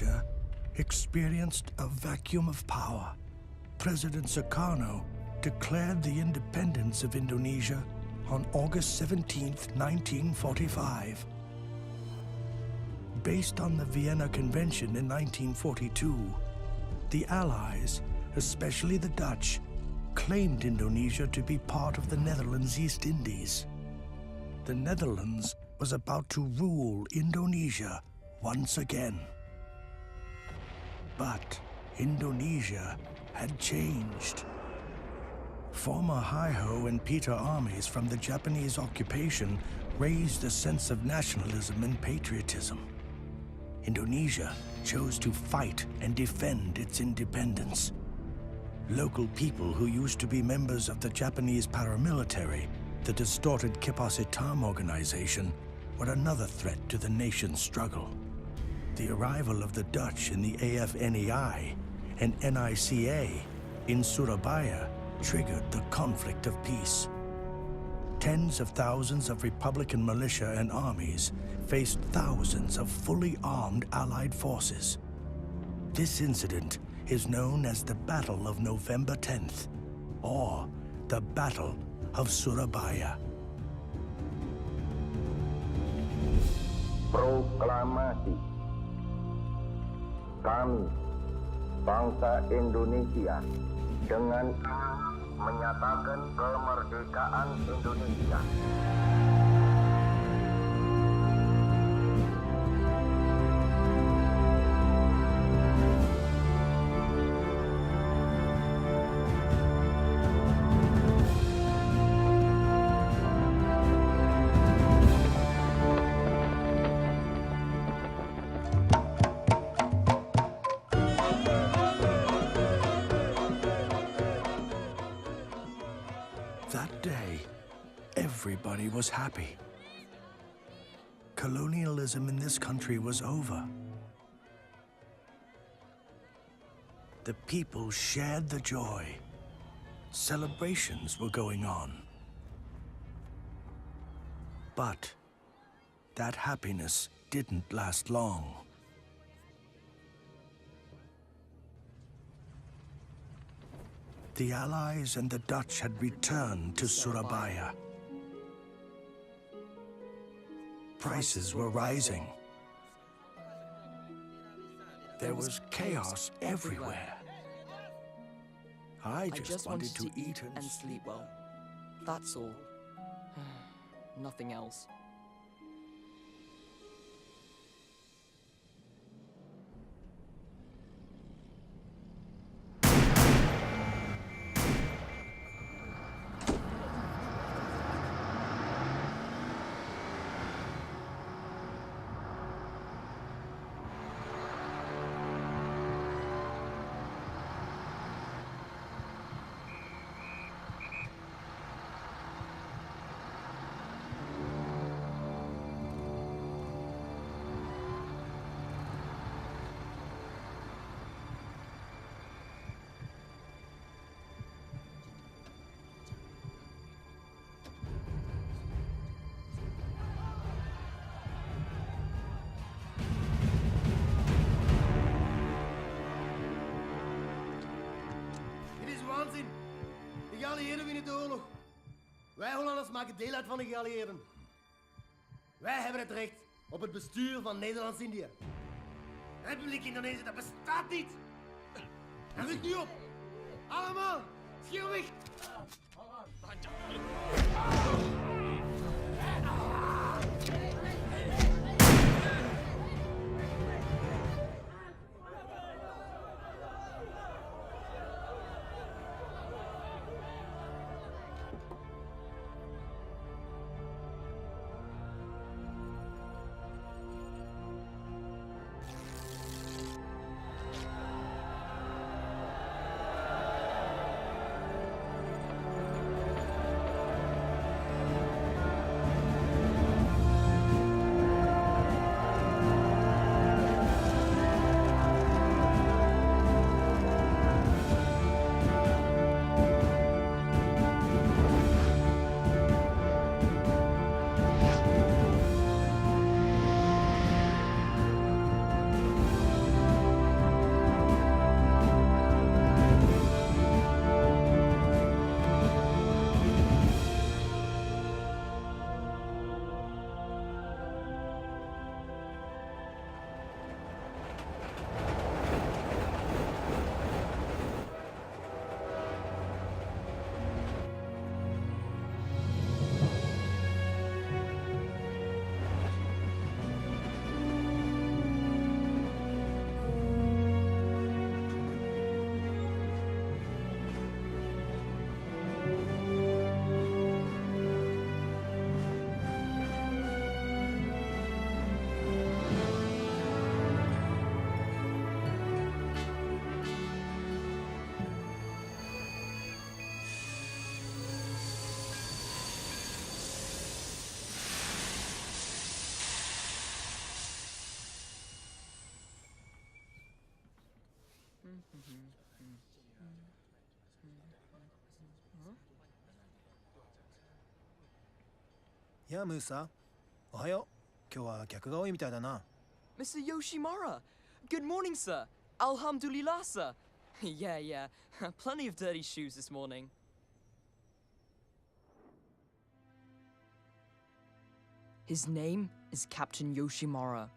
Indonesia experienced a vacuum of power. President Sukarno declared the independence of Indonesia on August 17, 1945. Based on the Vienna Convention in 1942, the Allies, especially the Dutch, claimed Indonesia to be part of the Netherlands East Indies. The Netherlands was about to rule Indonesia once again. But Indonesia had changed. Former Hi-Ho and Peter armies from the Japanese occupation raised a sense of nationalism and patriotism. Indonesia chose to fight and defend its independence. Local people who used to be members of the Japanese paramilitary, the distorted Kipas Hitam organization, were another threat to the nation's struggle. The arrival of the Dutch in the AFNEI and NICA in Surabaya triggered the conflict of peace. Tens of thousands of Republican militia and armies faced thousands of fully armed Allied forces. This incident is known as the Battle of November 10th, or the Battle of Surabaya. Proklamasi. Kami, bangsa Indonesia, dengan menyatakan kemerdekaan Indonesia. That day, everybody was happy. Colonialism in this country was over. The people shared the joy. Celebrations were going on. But that happiness didn't last long. The Allies and the Dutch had returned to Surabaya. Prices were rising. There was chaos everywhere. I just wanted to eat and sleep well. That's all. Nothing else. Waanzin. De geallieerden winnen de oorlog. Wij Hollanders maken deel uit van de geallieerden. Wij hebben het recht op het bestuur van Nederlands-Indië. Republiek Indonesië, dat bestaat niet. En ruk nu op. Allemaal, schreeuw weg. やあ、ムーサ。おはよう。今日は客が多いみたいだな。Mr. Yoshimura! Good morning, sir! Alhamdulillah, sir! Yeah. Plenty of dirty shoes this morning. His name is Captain Yoshimura.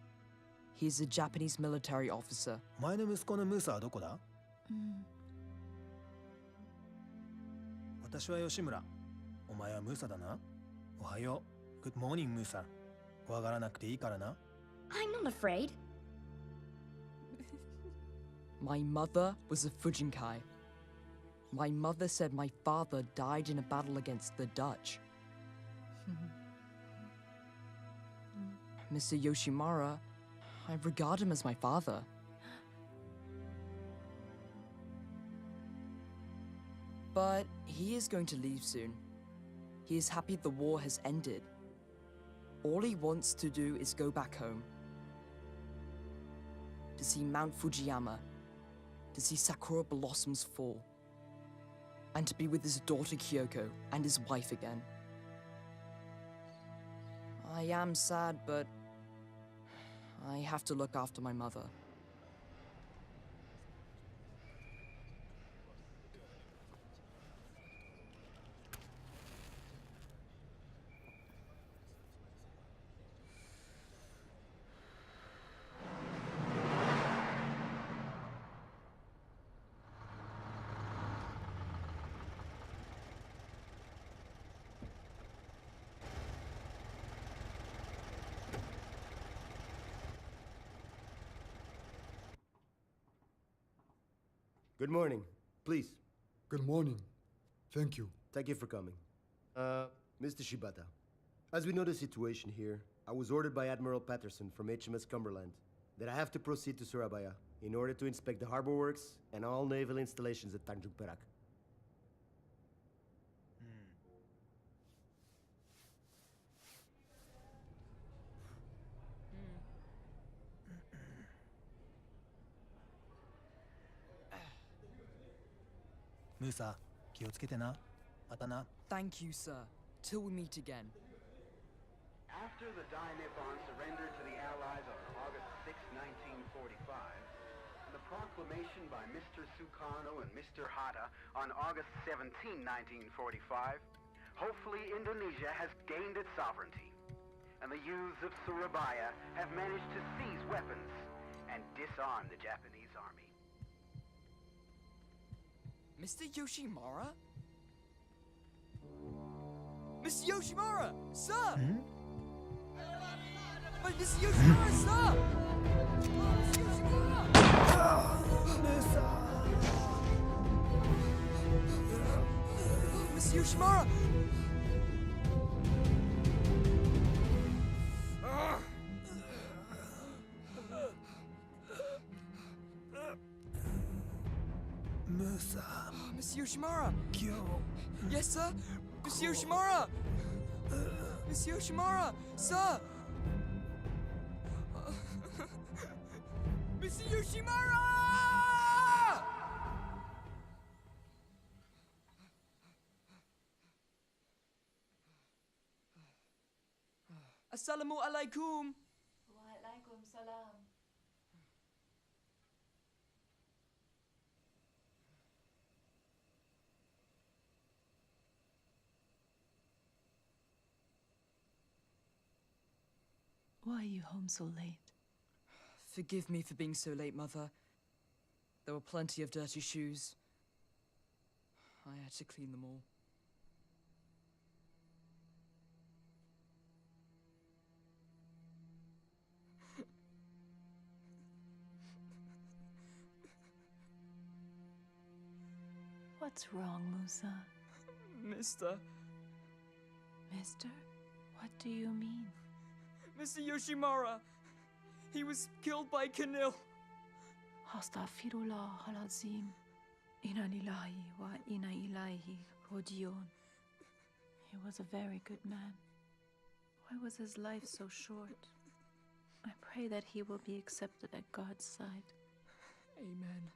He is a Japanese military officer. お前の息子のムーサはどこだ？私は吉村。お前はムーサだな。おはよう。Good morning, ムーサ。怖がらなくていいからな。I'm not afraid. My mother was a Fujinkai. My mother said my father died in a battle against the Dutch. Mr. Yoshimura, I regard him as my father. But he is going to leave soon. He is happy the war has ended. All he wants to do is go back home. To see Mount Fujiyama, to see sakura blossoms fall, and to be with his daughter Kyoko and his wife again. I am sad, but I have to look after my mother. Good morning. Please. Good morning. Thank you. Thank you for coming. Mr. Shibata, as we know the situation here, I was ordered by Admiral Patterson from HMS Cumberland that I have to proceed to Surabaya in order to inspect the harbor works and all naval installations at Tanjung Perak.ムーサ、気をつけてな。またな。Thank you, sir. Till we meet again. After the Dai Nippon surrendered to the Allies on August 6, 1945, and the proclamation by Mr. Sukarno and Mr. Hatta on August 17, 1945, hopefully Indonesia has gained its sovereignty, and the youths of Surabaya have managed to seize weapons and disarm the Japanese army. Mr. Yoshimura? Mr. Yoshimura, sir! But Mr. Yoshimura, sir! Mr. Yoshimura! Mr. Yoshimura! Musa, Mr. Yoshimura! Kyo. Yes, sir? Mr. Yoshimura! Mr. Yoshimura, sir! Mr. Yoshimura! Assalamu alaikum! Waalaikum salam. Why are you home so late? Forgive me for being so late, Mother. There were plenty of dirty shoes. I had to clean them all. What's wrong, Musa? Mister. Mister? What do you mean? Mr. Yoshimura! He was killed by Kanil. Astaghfirullah al-Azim. Inna lillahi wa inna ilaihi raji'un. He was a very good man. Why was his life so short? I pray that he will be accepted at God's side. Amen.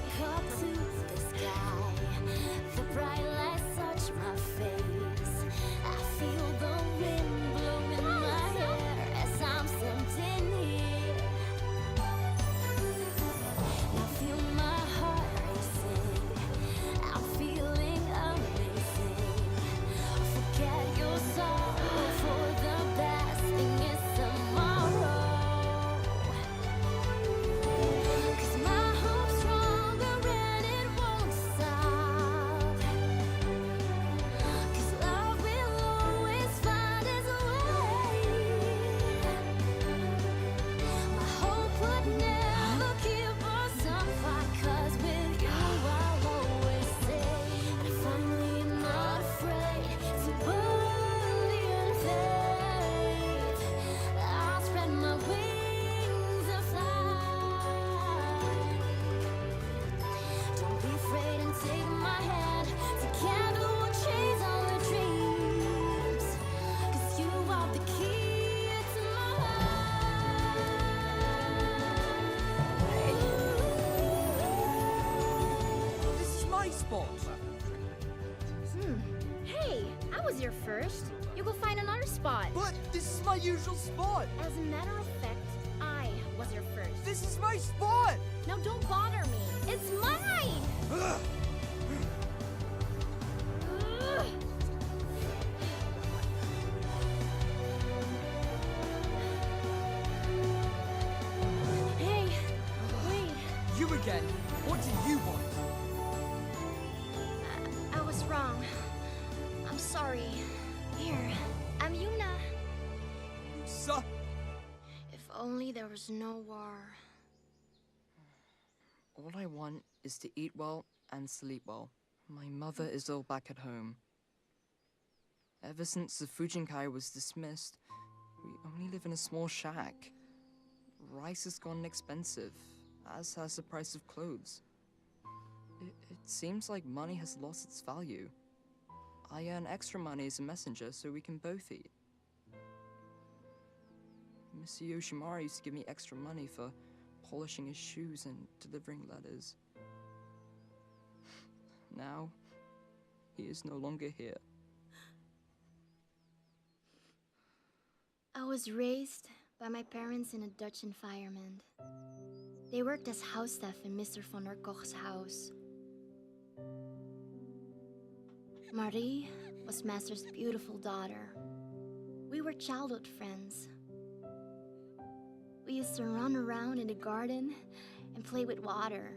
look up to the sky. The bright lights touch my face. I feel the wind blowing my hair as I'm standing here. I feel my heart racing. I'm feeling amazing. Forget your sorrow, for the best thing is tomorrow. 'Cause my hope's stronger and it won't stop. 'Cause love will always find its way. My hope would never keep us apart. 'Cause with you I'll always stay. And I finally am not afraid to believe in faith. I'll spread my wings and fly. Don't be afraid and take my hand. Together we'll chase our dreams. 'Cause you are the key to my life. This is my spot. Hey, I was here first. You go find another spot. But this is my usual spot. As a matter of fact, I was here first. This is my spot. Now don't bother me. It's mine! Ugh. Hey, wait. You again. What do you want? I was wrong. I'm sorry. Here, I'm Yuna. Sir. If only there was no war. All I want is to eat well and sleep well. My mother is ill back at home. Ever since the Fujinkai was dismissed, we only live in a small shack. Rice has gone expensive, as has the price of clothes. It seems like money has lost its value. I earn extra money as a messenger so we can both eat. Mr. Yoshimura used to give me extra money for polishing his shoes and delivering letters. Now, he is no longer here. I was raised by my parents in a Dutch environment. They worked as house staff in Mr. van der Koch's house. Marie was Master's beautiful daughter. We were childhood friends. We used to run around in the garden and play with water.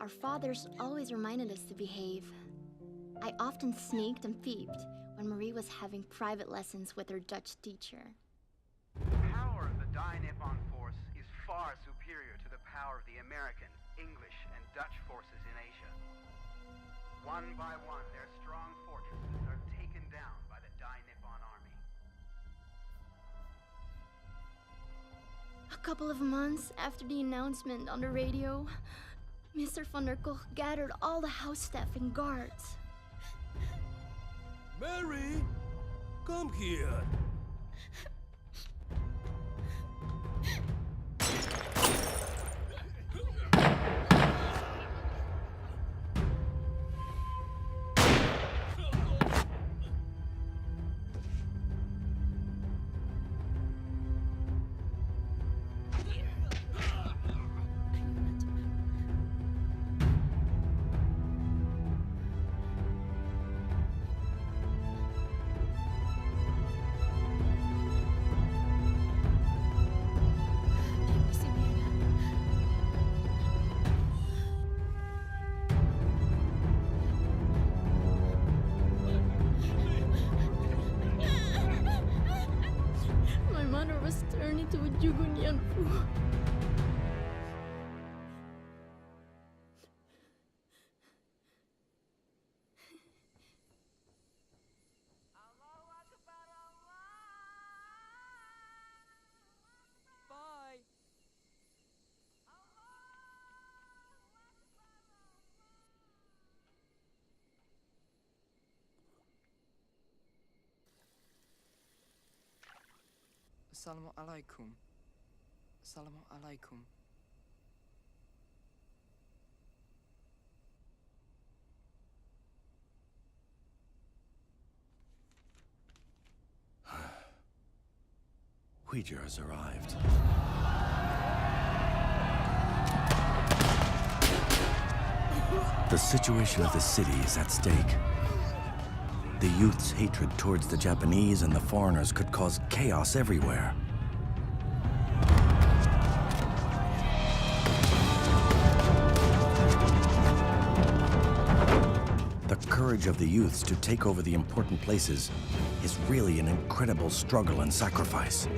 Our fathers always reminded us to behave. I often sneaked and peeped when Marie was having private lessons with her Dutch teacher. The power of the Dai Nippon force is far superior to the power of the American, English, and Dutch forces in Asia. One by one, their strong fortresses are taken down by the Dai Nippon army. A couple of months after the announcement on the radio, Mr. van der Koch gathered all the house staff and guards. Mary, come here. My mother was turned into a Jugunyanfu. Bye. Assalamu alaikum. Assalamu alaikum. Uyghurs arrived. The situation of the city is at stake. The youth's hatred towards the Japanese and the foreigners could cause chaos everywhere. The courage of the youths to take over the important places is really an incredible struggle and sacrifice.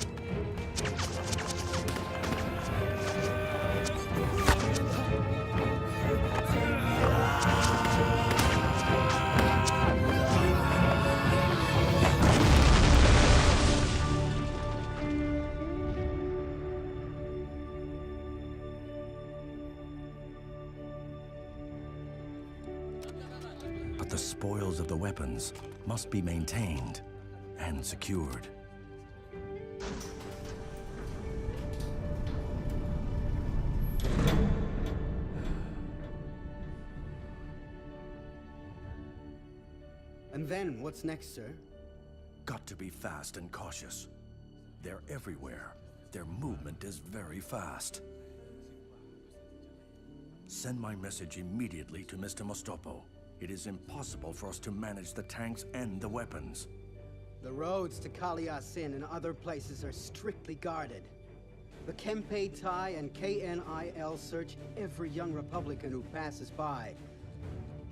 But the spoils of the weapons must be maintained and secured. And then, what's next, sir? Got to be fast and cautious. They're everywhere. Their movement is very fast. Send my message immediately to Mr. Mostopo. It is impossible for us to manage the tanks and the weapons. The roads to Kaliasin and other places are strictly guarded. The Kempe Tai and KNIL search every young Republican who passes by.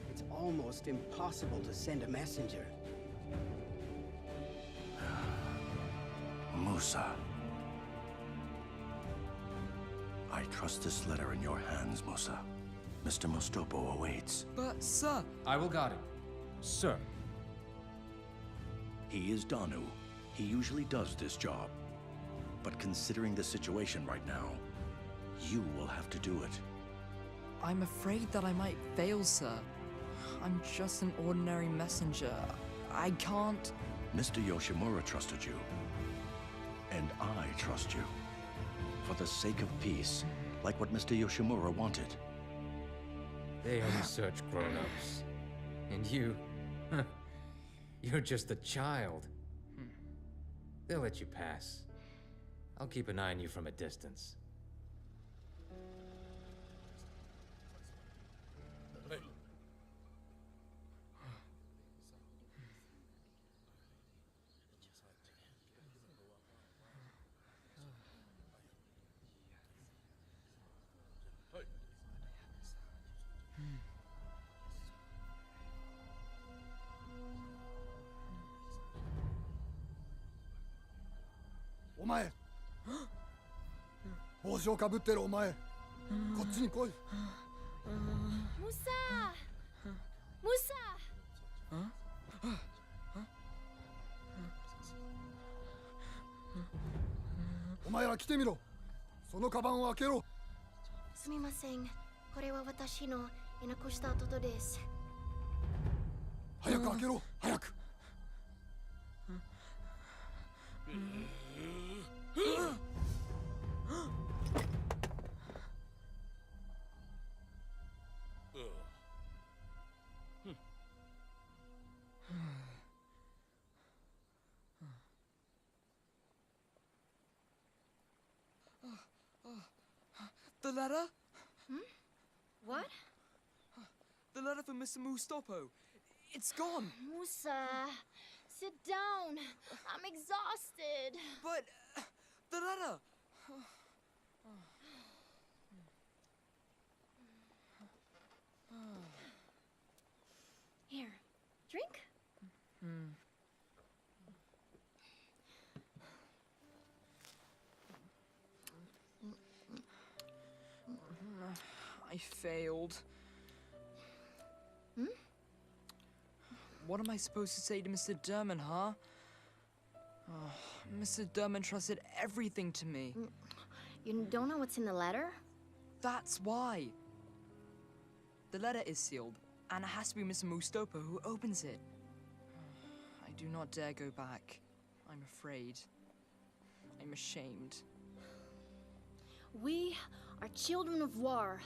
It's almost impossible to send a messenger. Musa. I trust this letter in your hands, Musa. Mr. Mostopo awaits. But, sir... I will guard him. Sir. He is Danu. He usually does this job. But considering the situation right now, you will have to do it. I'm afraid that I might fail, sir. I'm just an ordinary messenger. I can't... Mr. Yoshimura trusted you. And I trust you. For the sake of peace, like what Mr. Yoshimura wanted. They are such grown-ups. And you... you're just a child. They'll let you pass. I'll keep an eye on you from a distance. Omae! 帽子をかぶってるお前、こっちに来い。Musa! Musa! お前ら来てみろ。そのカバンを開けろ。すみません。これは私のいなくした弟です。早く開けろ、早く。The letter? What? The letter from Mr. Mustopo. It's gone. Musa, sit down. I'm exhausted. But... the letter! Here, drink. I failed. What am I supposed to say to Mr. Durman, huh? Oh, Mr. Durman trusted everything to me. You don't know what's in the letter? That's why. The letter is sealed, and it has to be Mr. Mustopo who opens it. I do not dare go back. I'm afraid. I'm ashamed. We are children of war.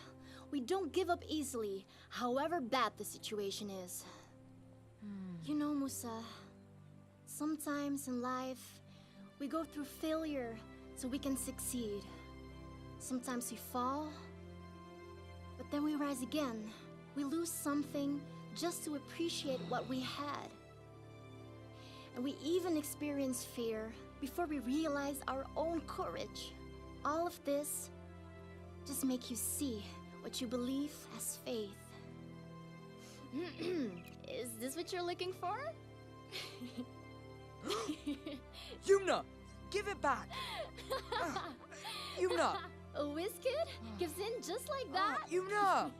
We don't give up easily, however bad the situation is. You know, Musa, sometimes in life, We go through failure so we can succeed. Sometimes we fall, but then we rise again. We lose something just to appreciate what we had. And we even experience fear before we realize our own courage. All of this just make you see what you believe as faith. Is this what you're looking for? Yumna! Give it back! Yumna! A whiz kid gives in just like that? Yumna!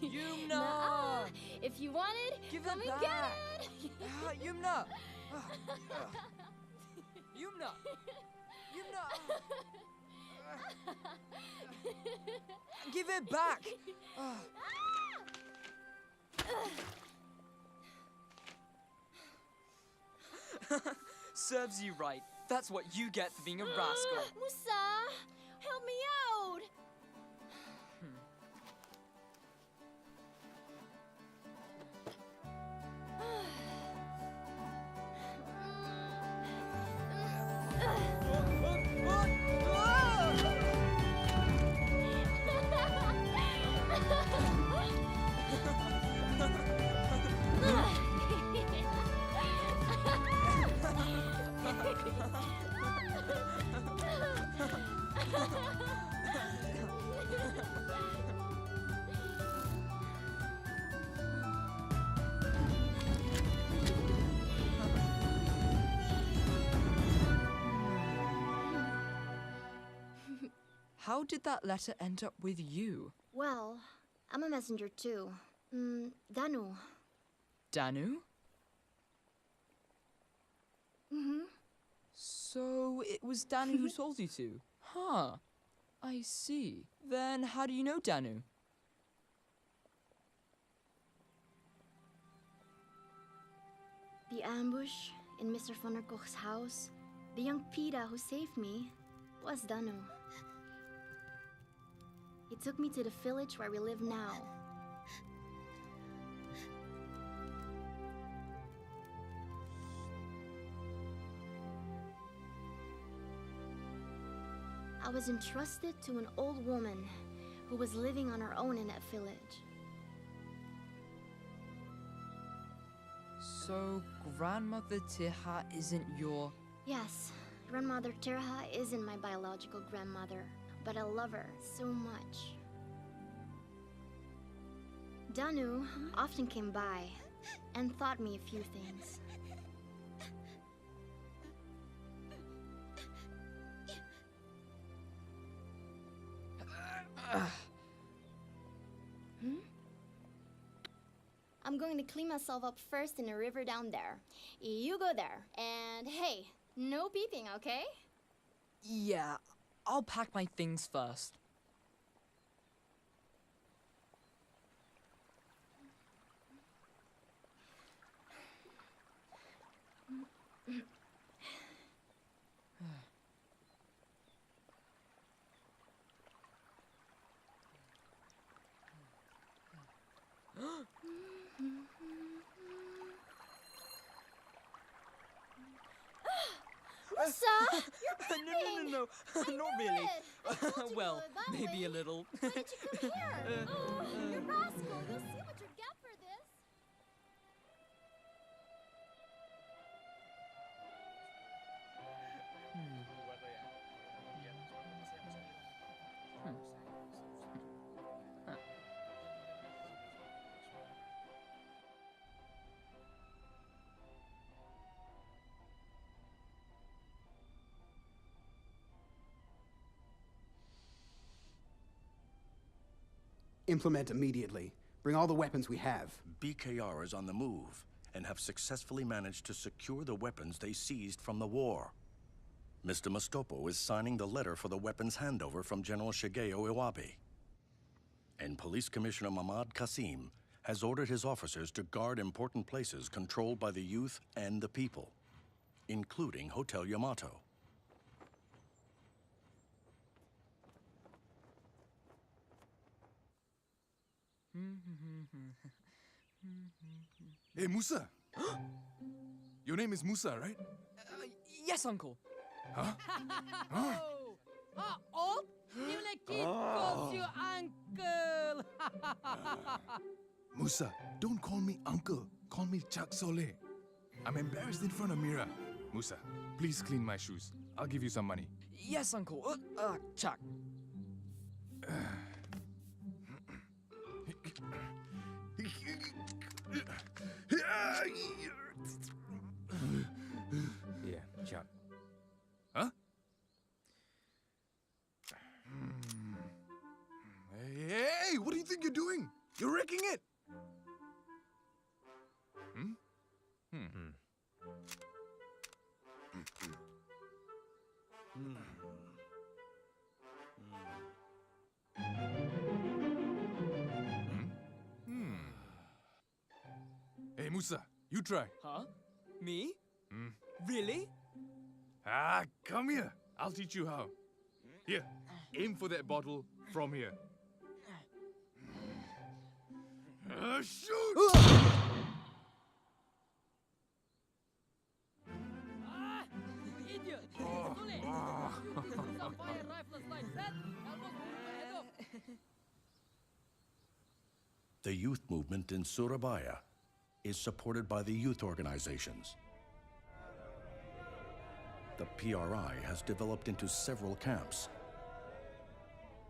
Yumna! Nuh-uh. If you want it, Give come it and back! get it! Yumna! Yumna! Yumna! Give it back! Serves you right. That's what you get for being a rascal. Musa, help me out! How did that letter end up with you? Well, I'm a messenger too. Danu. Danu? Mm-hmm. So it was Danu who told you to? Huh. I see. Then how do you know Danu? The ambush in Mr. van der Koch's house, the young Pita who saved me, was Danu. He took me to the village where we live now. I was entrusted to an old woman who was living on her own in that village. So Grandmother Tirha isn't your... Yes, Grandmother Tirha isn't my biological grandmother, but I love her so much. Danu often came by and taught me a few things. I'm going to clean myself up first in the river down there. You go there. And hey, no peeping, okay? Yeah, I'll pack my things first. Musa, you're bleeding. No, I not knew really. it. I told you Well, to go that maybe way. a little. Why did you come here? Oh, you rascal. You'll see what you get for this. Implement immediately. Bring all the weapons we have. BKR is on the move and have successfully managed to secure the weapons they seized from the war. Mr. Mastopo is signing the letter for the weapons handover from General Shigeo Iwabi. And Police Commissioner Mahmad Qasim has ordered his officers to guard important places controlled by the youth and the people, including Hotel Yamato. Hey, Musa. Your name is Musa, right? Yes, Uncle. Huh? Old? You like kid calls you uncle. Musa, don't call me uncle. Call me Chak Soleh. I'm embarrassed in front of Mira. Musa, please clean my shoes. I'll give you some money. Yes, Uncle. Chuck. Yeah, Chuck. Huh? Hey, what do you think you're doing? You're wrecking it! Hey, Musa, you try. Huh? Me? Really? Come here. I'll teach you how. Here, aim for that bottle from here. Shoot! Idiot. Too late. Some fire rifles like that almost blew my head off. The youth movement in Surabaya is supported by the youth organizations. The PRI has developed into several camps.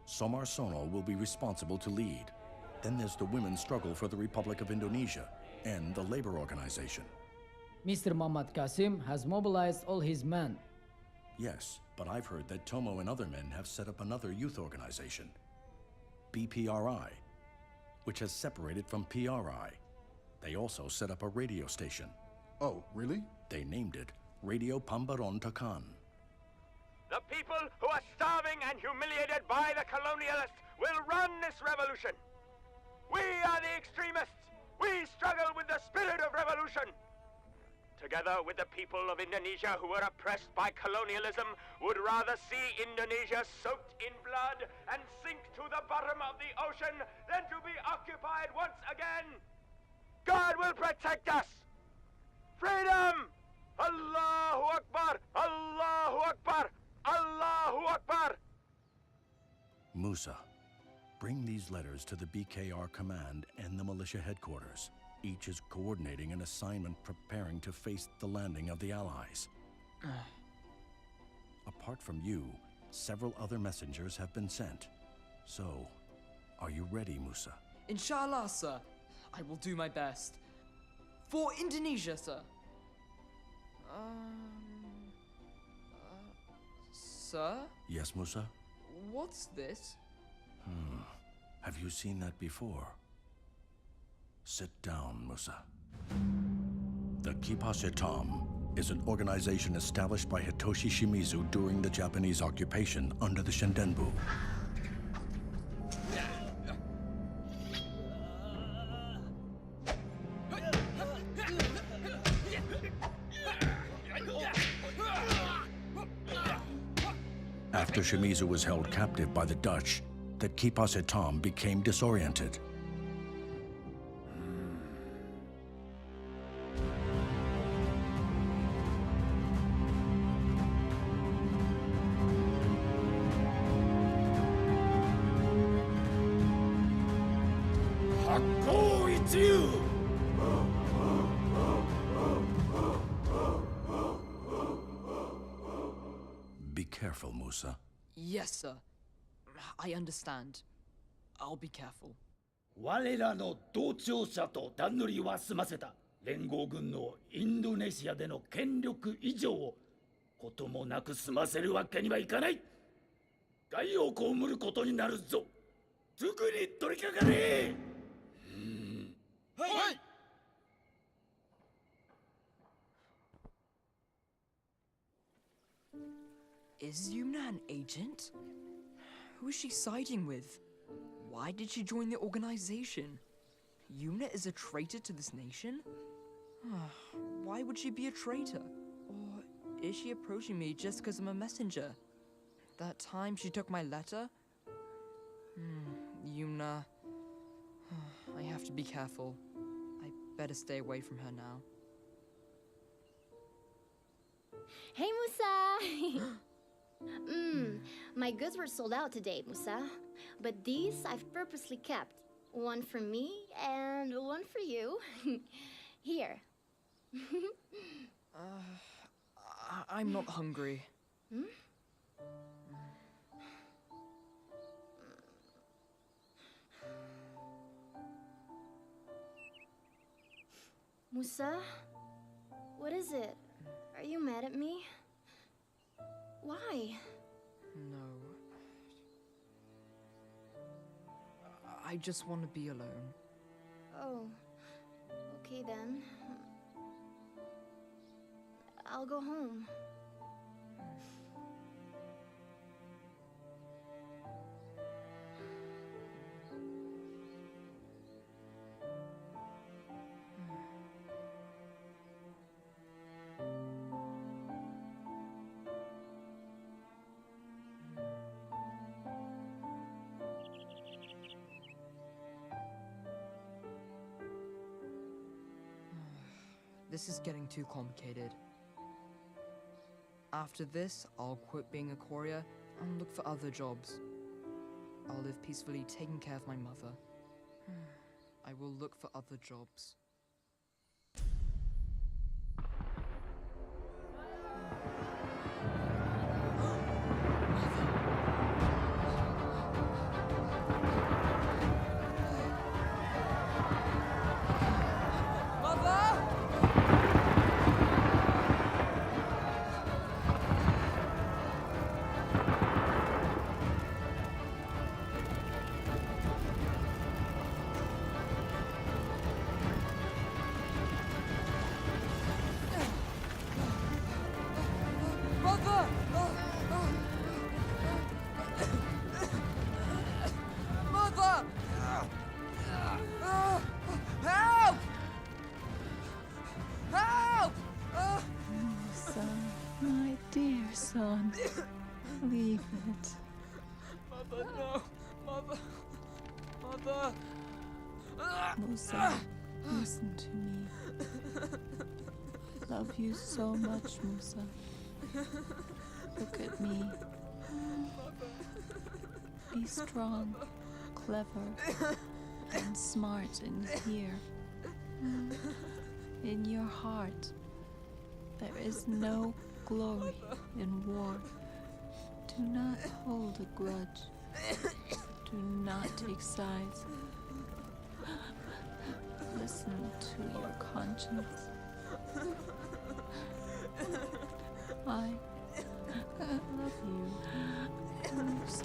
Somarsono will be responsible to lead. Then there's the women's struggle for the Republic of Indonesia and the labor organization. Mr. Muhammad Qasim has mobilized all his men. Yes, but I've heard that Tomo and other men have set up another youth organization, BPRI, which has separated from PRI. They also set up a radio station. Oh, really? They named it Radio Pemberontakan. The people who are starving and humiliated by the colonialists will run this revolution. We are the extremists. We struggle with the spirit of revolution. Together with the people of Indonesia who are oppressed by colonialism, would rather see Indonesia soaked in blood and sink to the bottom of the ocean than to be occupied once again. God will protect us. Freedom! Allahu Akbar! Allahu Akbar! Allahu Akbar! Musa, bring these letters to the BKR command and the militia headquarters. Each is coordinating an assignment preparing to face the landing of the Allies. Apart from you, several other messengers have been sent. So, are you ready, Musa? Inshallah, sir. I will do my best. For Indonesia, sir. Sir? Yes, Musa? What's this? Have you seen that before? Sit down, Musa. The Kipasetam is an organization established by Hitoshi Shimizu during the Japanese occupation under the Shindenbu. After Shimizu was held captive by the Dutch, the Kipasetam became disoriented. Be careful, Musa. Yes, sir. I understand. I'll be careful. 我らの同調者と段取りは済ませた。連合軍のインドネシアでの権力移譲をこともなく済ませるわけにはいかない。害を被ることになるぞ。すぐに取り掛かれ。はい。Is Yumna an agent? Who is she siding with? Why did she join the organization? Yumna is a traitor to this nation? Why would she be a traitor? Or is she approaching me just because I'm a messenger? That time she took my letter? Yumna. I have to be careful. I better stay away from her now. Hey, Musa! My goods were sold out today, Musa. But these I've purposely kept. One for me and one for you. Here. I'm not hungry. Hmm? Musa? What is it? Are you mad at me? Why? No. I just want to be alone. Oh, okay then. I'll go home. This is getting too complicated. After this, I'll quit being a courier and look for other jobs. I'll live peacefully taking care of my mother. I will look for other jobs. Son, leave it. Mother, no! Mother! Mother! Musa, listen to me. I love you so much, Musa. Look at me. Be strong, clever, and smart in here. In your heart, there is no glory in war. Do not hold a grudge. Do not take sides. Listen to your conscience. I love you, Musa.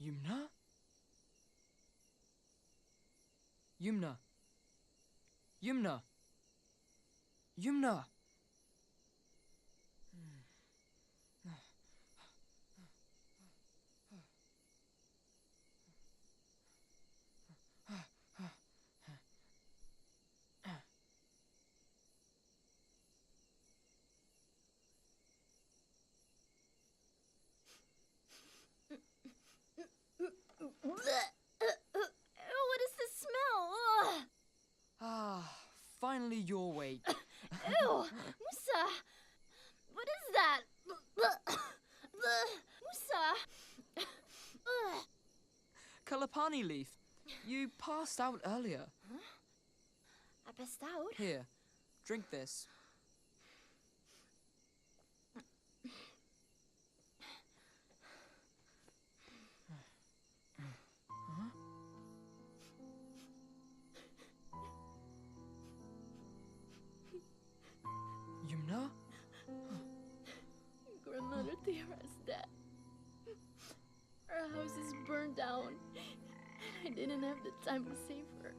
Yumna? Yumna. Yumna. Yumna. Ew! Musa! What is that? Musa! Kalapani leaf. You passed out earlier. Huh? I passed out? Here, drink this. Huh? Yumna? Grandmother Tiara's dead. Our house is burned down. I didn't have the time to save her.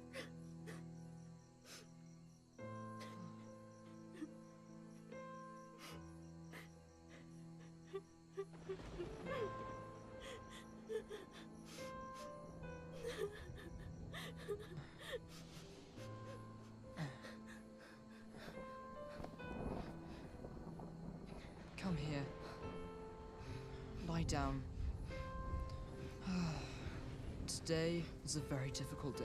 Come here. Lie down. Today is a very difficult day.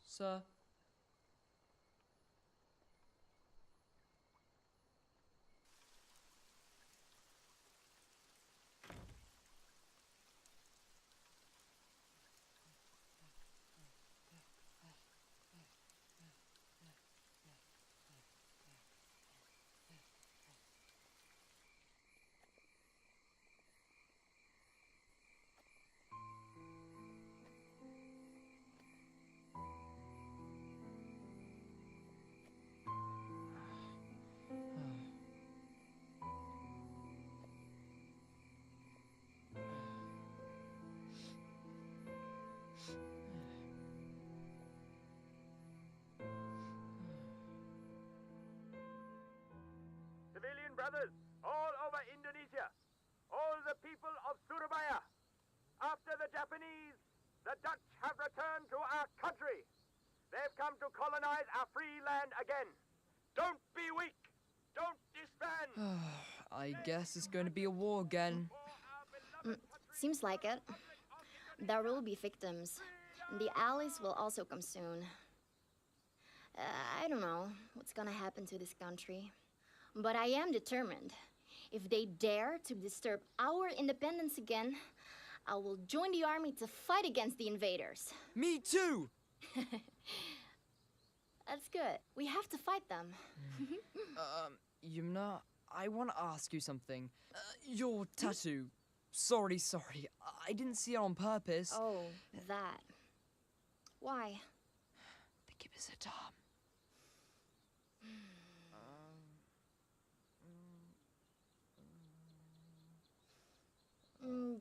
Sir? Civilian brothers all over Indonesia, all the people of Surabaya, after the Japanese, the Dutch have returned to our country. They've come to colonize our free land again. Don't be weak. Don't disband. I guess it's going to be a war again. Seems like it. There will be victims. And the allies will also come soon. I don't know what's gonna happen to this country. But I am determined. If they dare to disturb our independence again, I will join the army to fight against the invaders. Me too! That's good. We have to fight them. Yumna, I want to ask you something. Your tattoo. Sorry. I didn't see it on purpose. Oh, that. Why? Give us a time.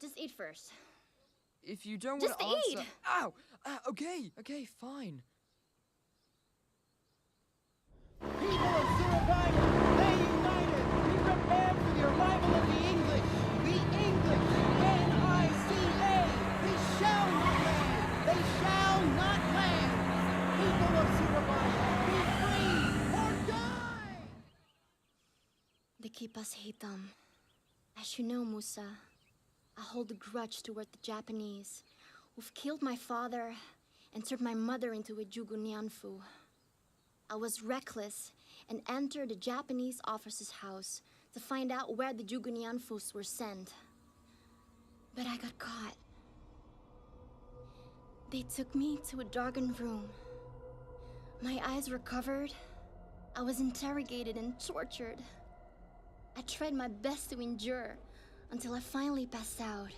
Just eat first. If you don't Just want to answer... eat! Ow! Okay, fine. People of Surabaya, stay united! Be prepared for the arrival of the English! The English! N-I-C-A! They shall not land! They shall not land! People of Surabaya, be free or die! They keep us hate them. As you know, Musa, I hold a grudge toward the Japanese, who've killed my father and turned my mother into a Jugunyanfu. I was reckless and entered the Japanese officer's house to find out where the Jugunyanfus were sent. But I got caught. They took me to a darkened room My eyes were covered. I was interrogated and tortured. I tried my best to endure until I finally passed out.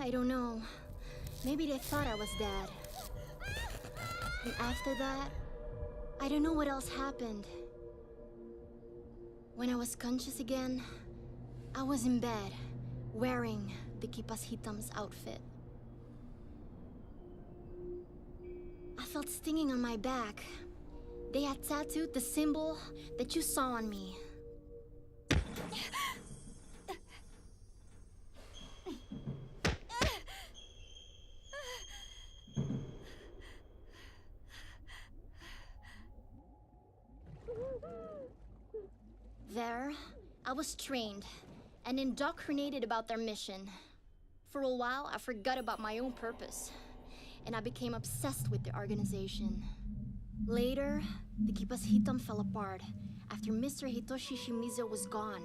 I don't know. Maybe they thought I was dead. And after that, I don't know what else happened. When I was conscious again, I was in bed, wearing the Kipas Hitam's outfit. I felt stinging on my back. They had tattooed the symbol that you saw on me. There, I was trained and indoctrinated about their mission. For a while, I forgot about my own purpose, and I became obsessed with the organization. Later, the Kipas Hitam fell apart after Mr. Hitoshi Shimizu was gone.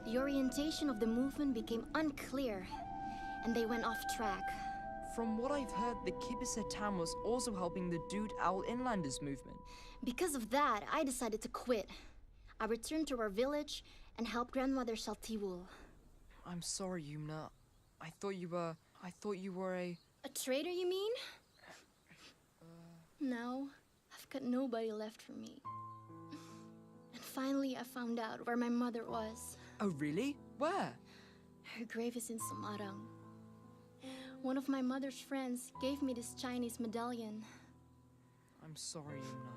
The orientation of the movement became unclear, and they went off track. From what I've heard, the Kipas Hitam was also helping the Dude Owl Inlanders movement. Because of that, I decided to quit. I returned to our village and helped Grandmother Saltiwul. I'm sorry, Yumna. I thought you were a... A traitor, you mean? Now, I've got nobody left for me. And finally, I found out where my mother was. Oh, really? Where? Her grave is in Samarang. One of my mother's friends gave me this Chinese medallion. I'm sorry, Yumna.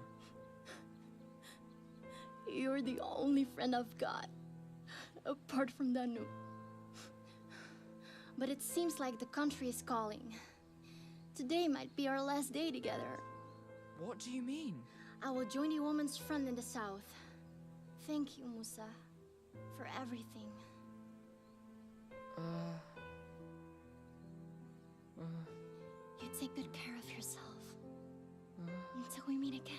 You're the only friend I've got, apart from Danu. But it seems like the country is calling. Today might be our last day together. What do you mean? I will join the Women's Front in the south. Thank you, Musa, for everything. You take good care of yourself. Until we meet again.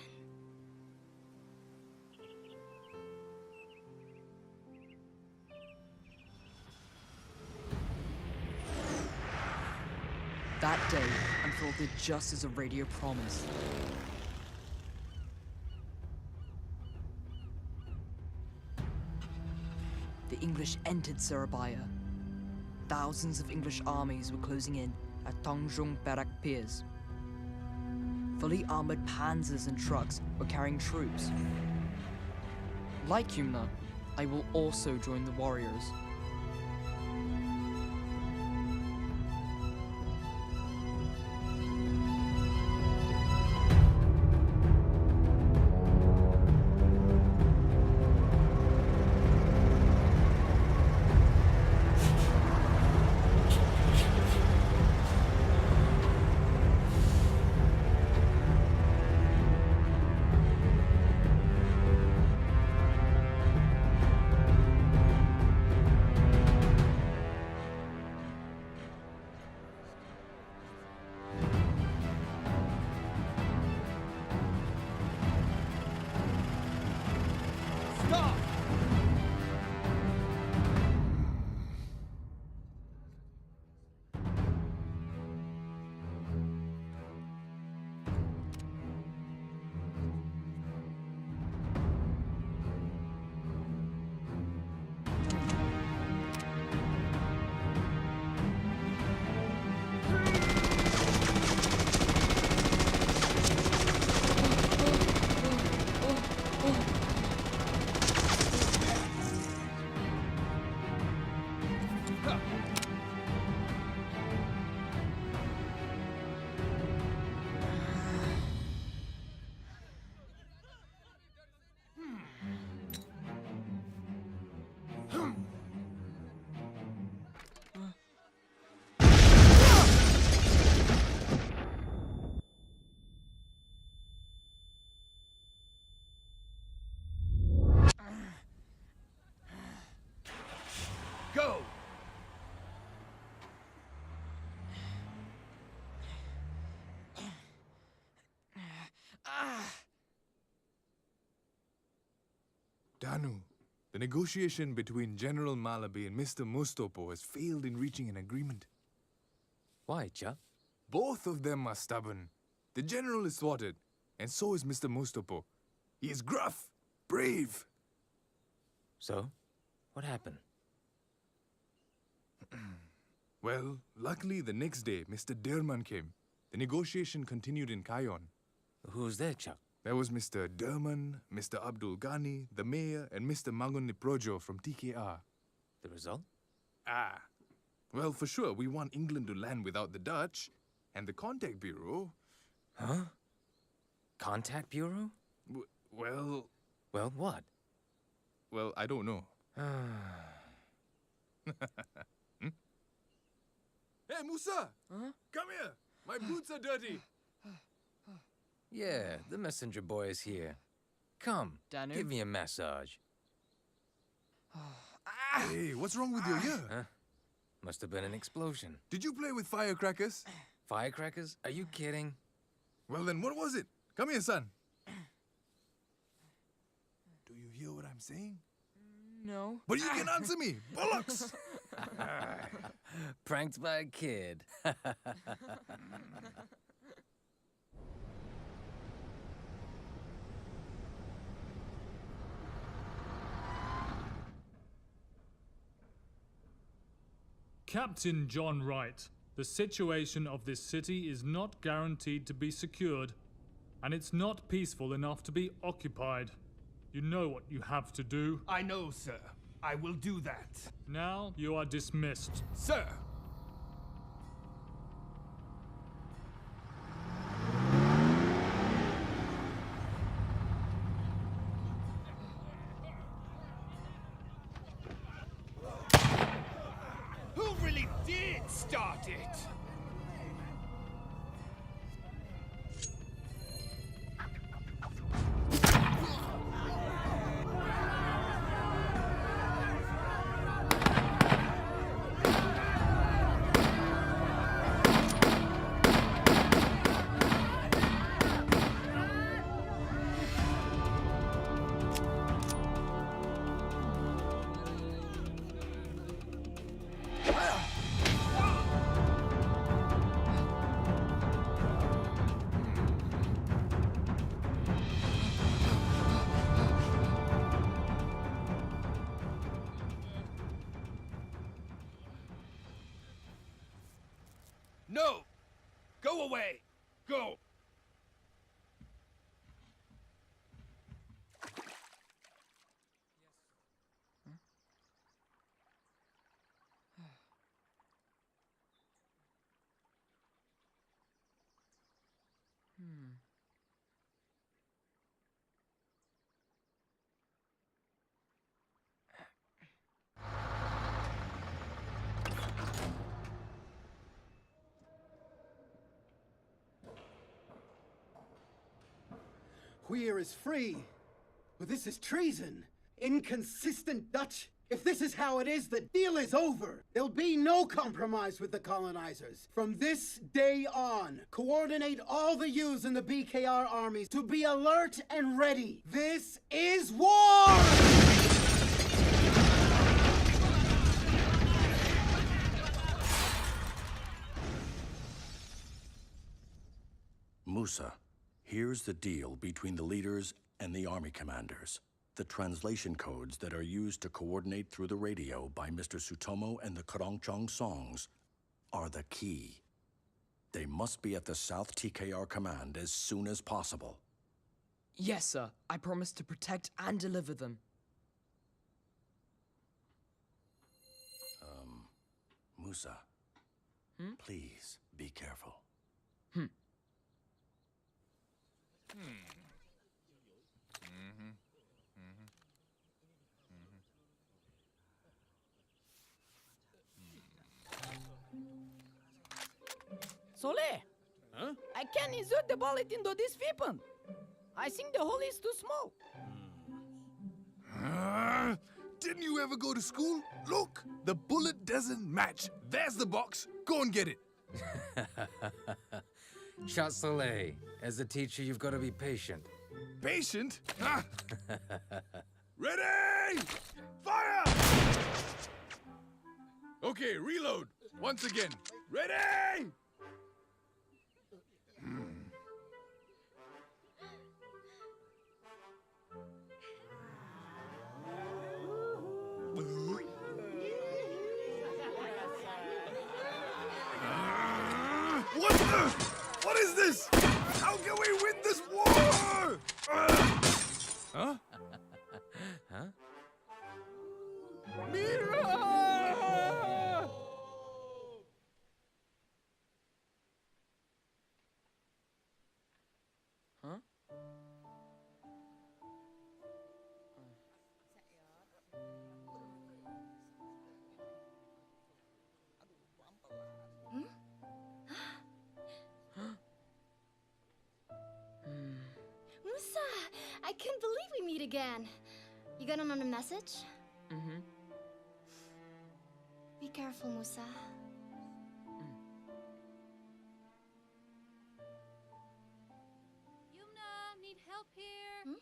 That day unfolded just as a radio promised. The English entered Surabaya. Thousands of English armies were closing in at Tanjung Perak Piers. Fully armored panzers and trucks were carrying troops. Like Yumna, I will also join the warriors. Go! Danu, the negotiation between General Malaby and Mr. Mustopo has failed in reaching an agreement. Why, Cha? Both of them are stubborn. The general is thwarted, and so is Mr. Mostopo. He is gruff, brave. So, what happened? Well, luckily the next day, Mr. Derman came. The negotiation continued in Kayon. Who's there, Chuck? There was Mr. Derman, Mr. Abdul Ghani, the mayor, and Mr. Mangun Niprojo from TKR. The result? Well, for sure, we want England to land without the Dutch, and the Contact Bureau... Huh? Contact Bureau? Well, what? Well, I don't know. Hey, Musa! Huh? Come here! My boots are dirty! Yeah, the messenger boy is here. Come, Danu? give me a massage. Hey, what's wrong with your ear? Huh? Must have been an explosion. Did you play with firecrackers? Firecrackers? Are you kidding? Well then, what was it? Come here, son. Do you hear what I'm saying? No. But you can answer me! Bollocks! Pranked by a kid. Captain John Wright, the situation of this city is not guaranteed to be secured, and it's not peaceful enough to be occupied. You know what you have to do. I know, sir. I will do that. Now you are dismissed. Sir! Who really did start it? No! Go away! Go! Queer is free. But this is treason. Inconsistent Dutch. If this is how it is, the deal is over. There'll be no compromise with the colonizers. From this day on, coordinate all the U's in the BKR armies to be alert and ready. This is war! Musa, here's the deal between the leaders and the army commanders. The translation codes that are used to coordinate through the radio by Mr. Sutomo and the Karongchong songs are the key. They must be at the South TKR command as soon as possible. Yes, sir. I promise to protect and deliver them. Musa, please be careful. Sole, Huh? I can't insert the bullet into this weapon. I think the hole is too small. Didn't you ever go to school? Look, the bullet doesn't match. There's the box. Go and get it. Chat Soleil, as a teacher, you've got to be patient. Patient? Ah. Ready! Fire! Okay, reload. Once again. Ready! can't believe we meet again. You got another message? Mm-hmm. Be careful, Musa. Yumna, need help here?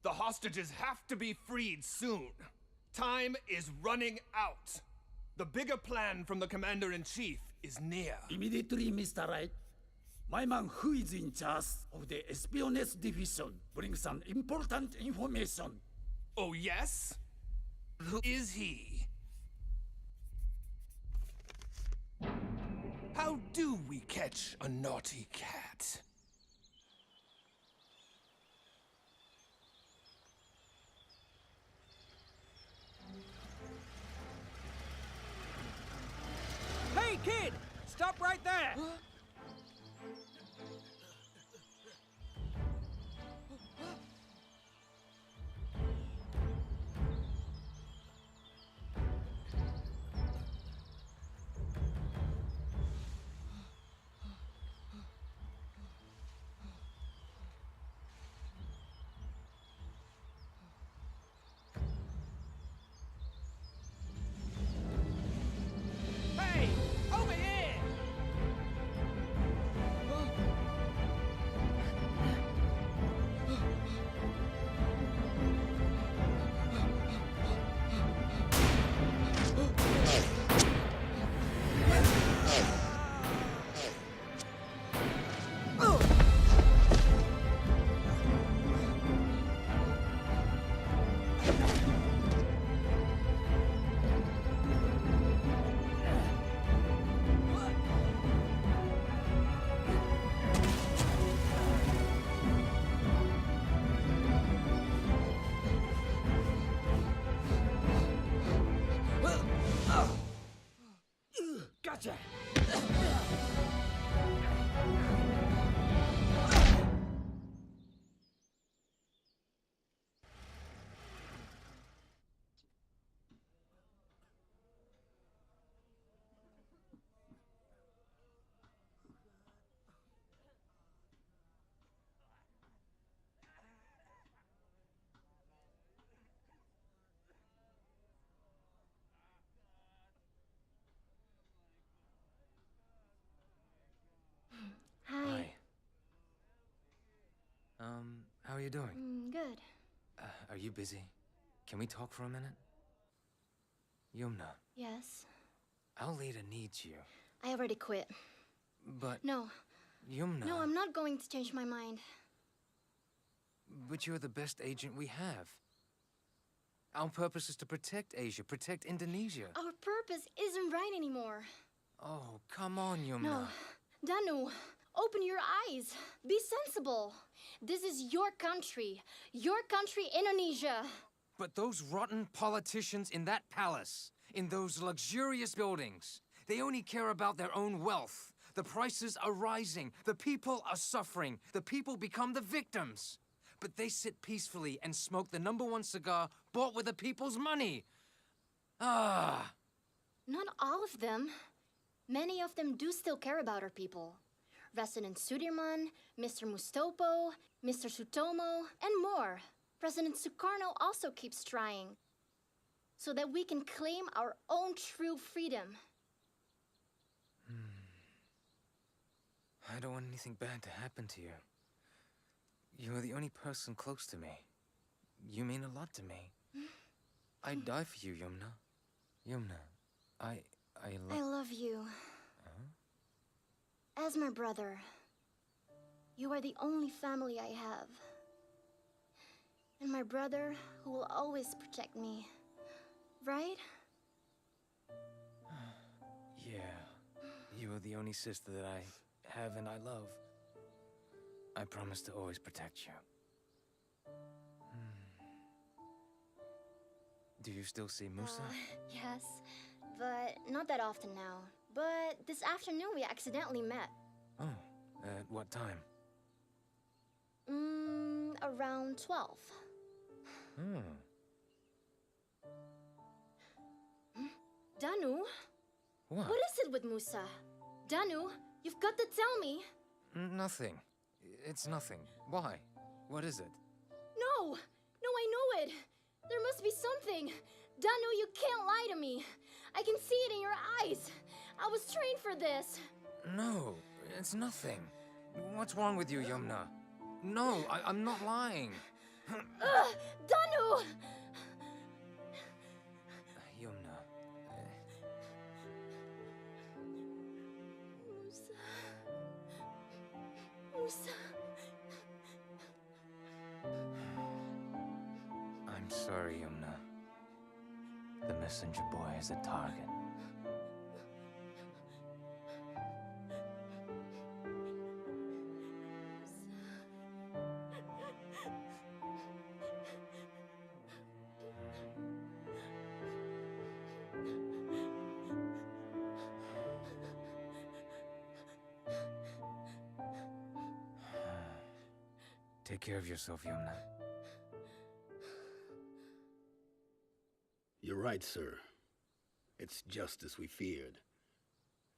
The hostages have to be freed soon. Time is running out. The bigger plan from the commander-in-chief is near. Immediately, Mr. Wright. My man who is in charge of the espionage division brings some important information. Oh, yes? Who is he? How do we catch a naughty cat? Hey, kid! Stop right there! Hey! Over here! Gotcha! Hi. How are you doing? Good. Are you busy? Can we talk for a minute? Yumna, Yes. our leader needs you. I already quit. But... No. Yumna... No, I'm not going to change my mind. But you're the best agent we have. Our purpose is to protect Asia, protect Indonesia. Our purpose isn't right anymore. Oh, come on, Yumna. No. Danu, open your eyes. Be sensible. This is your country, Indonesia. But those rotten politicians in that palace, in those luxurious buildings, they only care about their own wealth. The prices are rising. The people are suffering. The people become the victims. But they sit peacefully and smoke the #1 cigar bought with the people's money. Ah. Not all of them. Many of them do still care about our people. President Sudirman, Mr. Mustopo, Mr. Sutomo, and more. President Sukarno also keeps trying, so that we can claim our own true freedom. I don't want anything bad to happen to you. You are the only person close to me. You mean a lot to me. I'd die for you, Yumna. Yumna, I love you. Huh? As my brother, you are the only family I have. And my brother who will always protect me. Right? Yeah. You are the only sister that I have and I love. I promise to always protect you. Do you still see Musa? Yes, but not that often now. but this afternoon we accidentally met. Oh, at what time? Around 12. Danu? What? What is it with Musa? Danu, you've got to tell me. Nothing. It's nothing. Why? What is it? No, I know it. There must be something. Danu, you can't lie to me. I can see it in your eyes. I was trained for this. No, it's nothing. What's wrong with you, Yumna? No, I'm not lying. Danu! Yumna. Musa. I'm sorry, Yumna. The messenger boy is a target. Take care of yourself, Yumna. You're right, sir. It's just as we feared.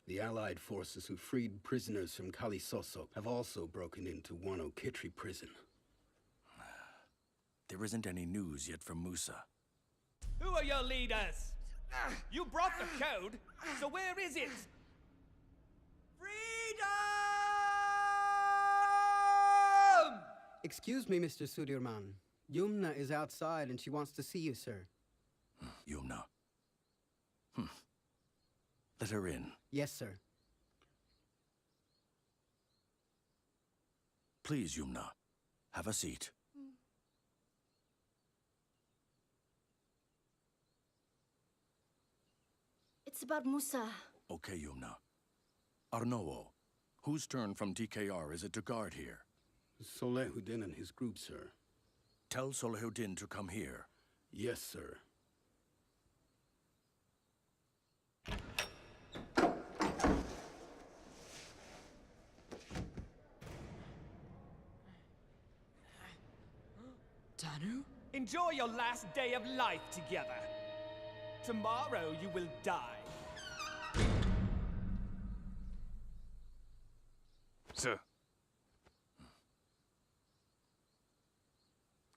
The Allied forces who freed prisoners from Kalisosok have also broken into Wano Kitri prison. There isn't any news yet from Musa. Who are your leaders? You brought the code, so where is it? Excuse me, Mr. Sudirman. Yumna is outside and she wants to see you, sir. Yumna. Let her in. Yes, sir. Please, Yumna. Have a seat. It's about Musa. Okay, Yumna. Arnoo, whose turn from TKR is it to guard here? Solehuddin and his group, sir. Tell Solehuddin to come here. Yes, sir. Danu? Enjoy your last day of life together. Tomorrow you will die. Sir.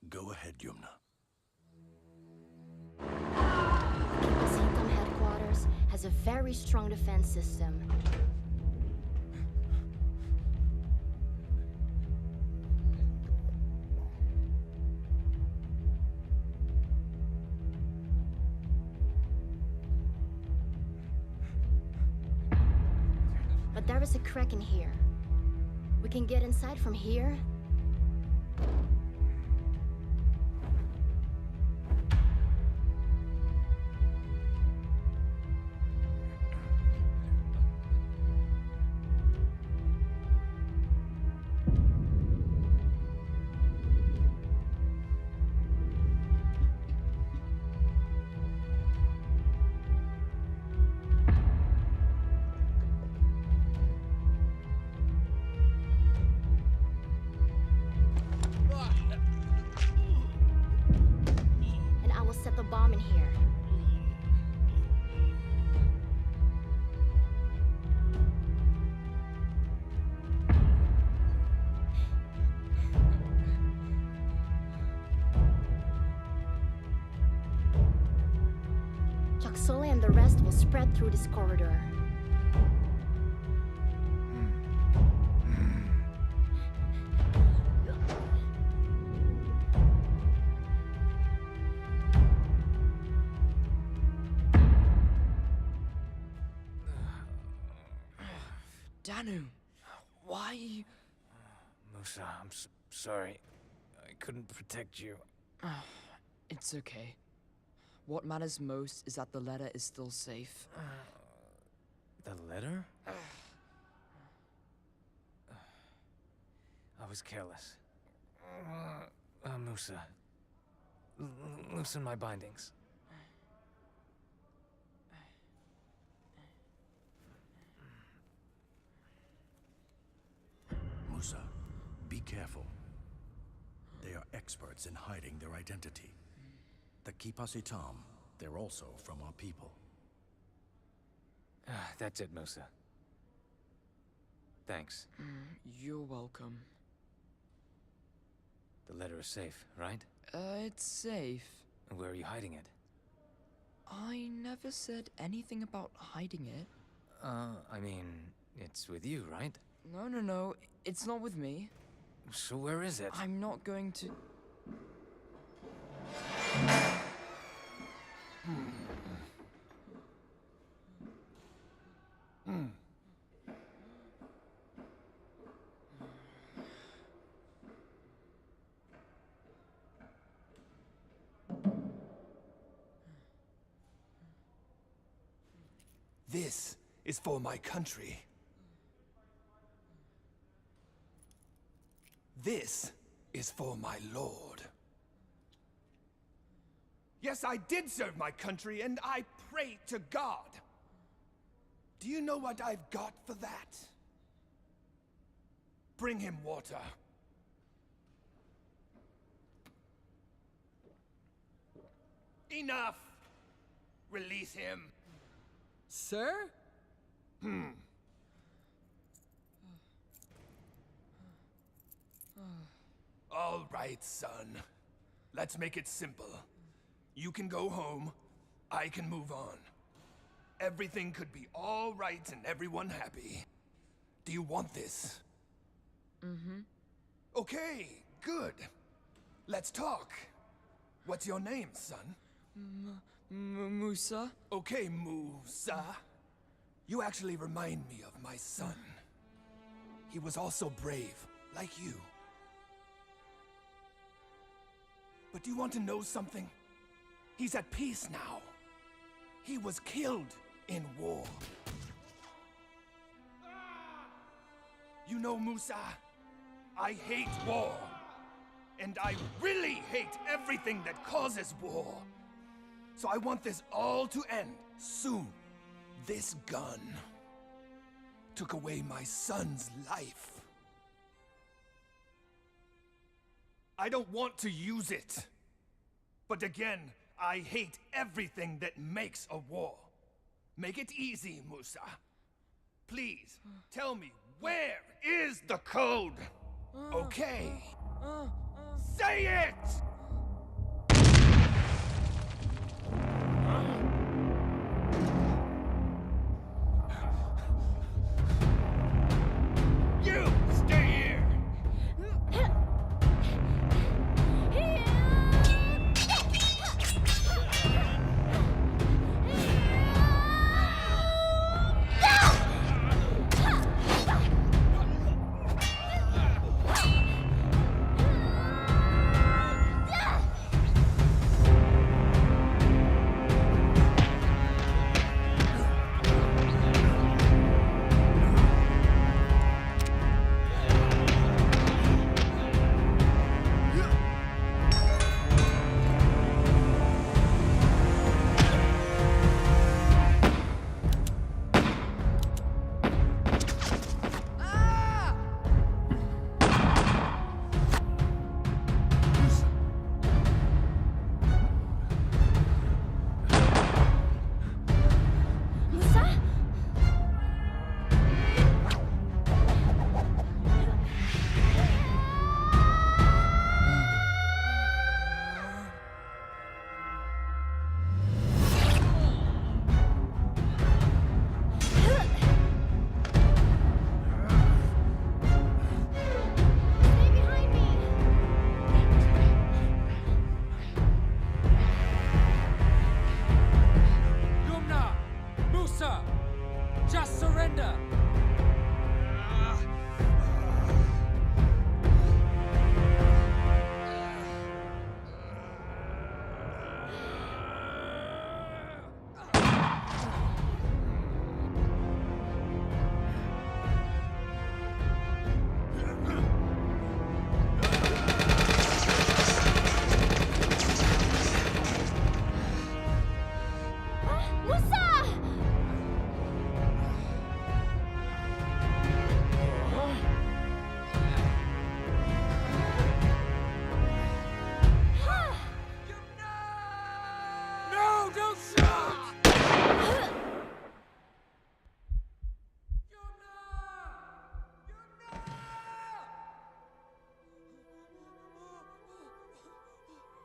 Go ahead, Yumna. Kingdom headquarters has a very strong defense system. But there is a crack in here. We can get inside from here. Set the bomb in here. Jaksole and the rest will spread through this corridor. Danu, why? Musa, I'm sorry. I couldn't protect you. It's okay. What matters most is that the letter is still safe. The letter? I was careless. Musa, loosen my bindings. careful. They are experts in hiding their identity. The Kipasitam, they're also from our people. That's it, Musa. Thanks. You're welcome. The letter is safe, right? It's safe. Where are you hiding it? I never said anything about hiding it. I mean, it's with you, right? No. It's not with me. So where is it? I'm not going to... This is for my country. This is for my lord. Yes, I did serve my country, and I pray to God. Do you know what I've got for that? Bring him water. Enough! Release him. Sir? All right, son. Let's make it simple. You can go home, I can move on. Everything could be all right and everyone happy. Do you want this? Mm-hmm. Okay, good. Let's talk. What's your name, son? Musa? Okay, Musa. You actually remind me of my son. He was also brave, like you. But do you want to know something? He's at peace now. He was killed in war. You know, Musa, I hate war. And I really hate everything that causes war. So I want this all to end soon. This gun took away my son's life. I don't want to use it. But again, I hate everything that makes a war. Make it easy, Musa. Please, tell me, where is the code? Okay. Say it! You, stay here!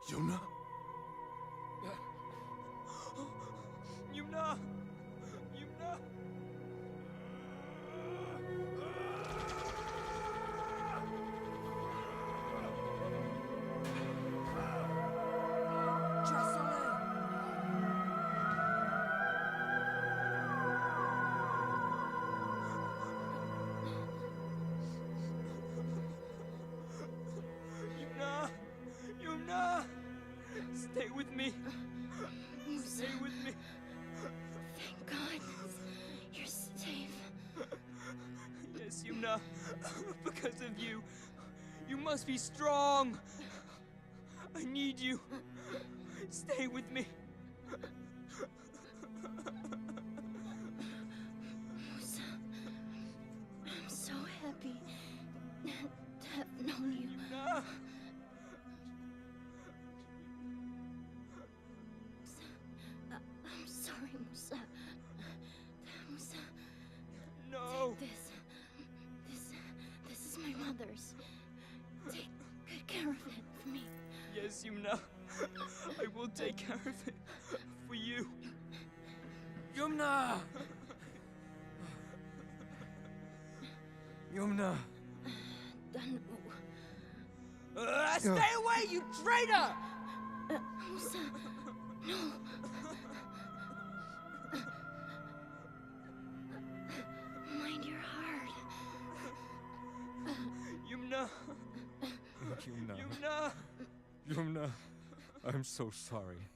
Yumna? Yumna! Yumna! Yumna! Yumna! Stay with me. Stay with me. Thank God. You're safe. Yes, Yumna. Because of you. You must be strong. I need you. Stay with me. Musa, I'm so happy to have known you. Yumna! I'm sorry, Musa. Musa. No. Take this. This is my mother's. Take good care of it for me. Yes, Yumna. I will take care of it for you. Yumna! Yumna! Danu. Stay away, you traitor! Musa, no. Mind your heart. Yumna! Yumna. Yumna! Yumna, I'm so sorry.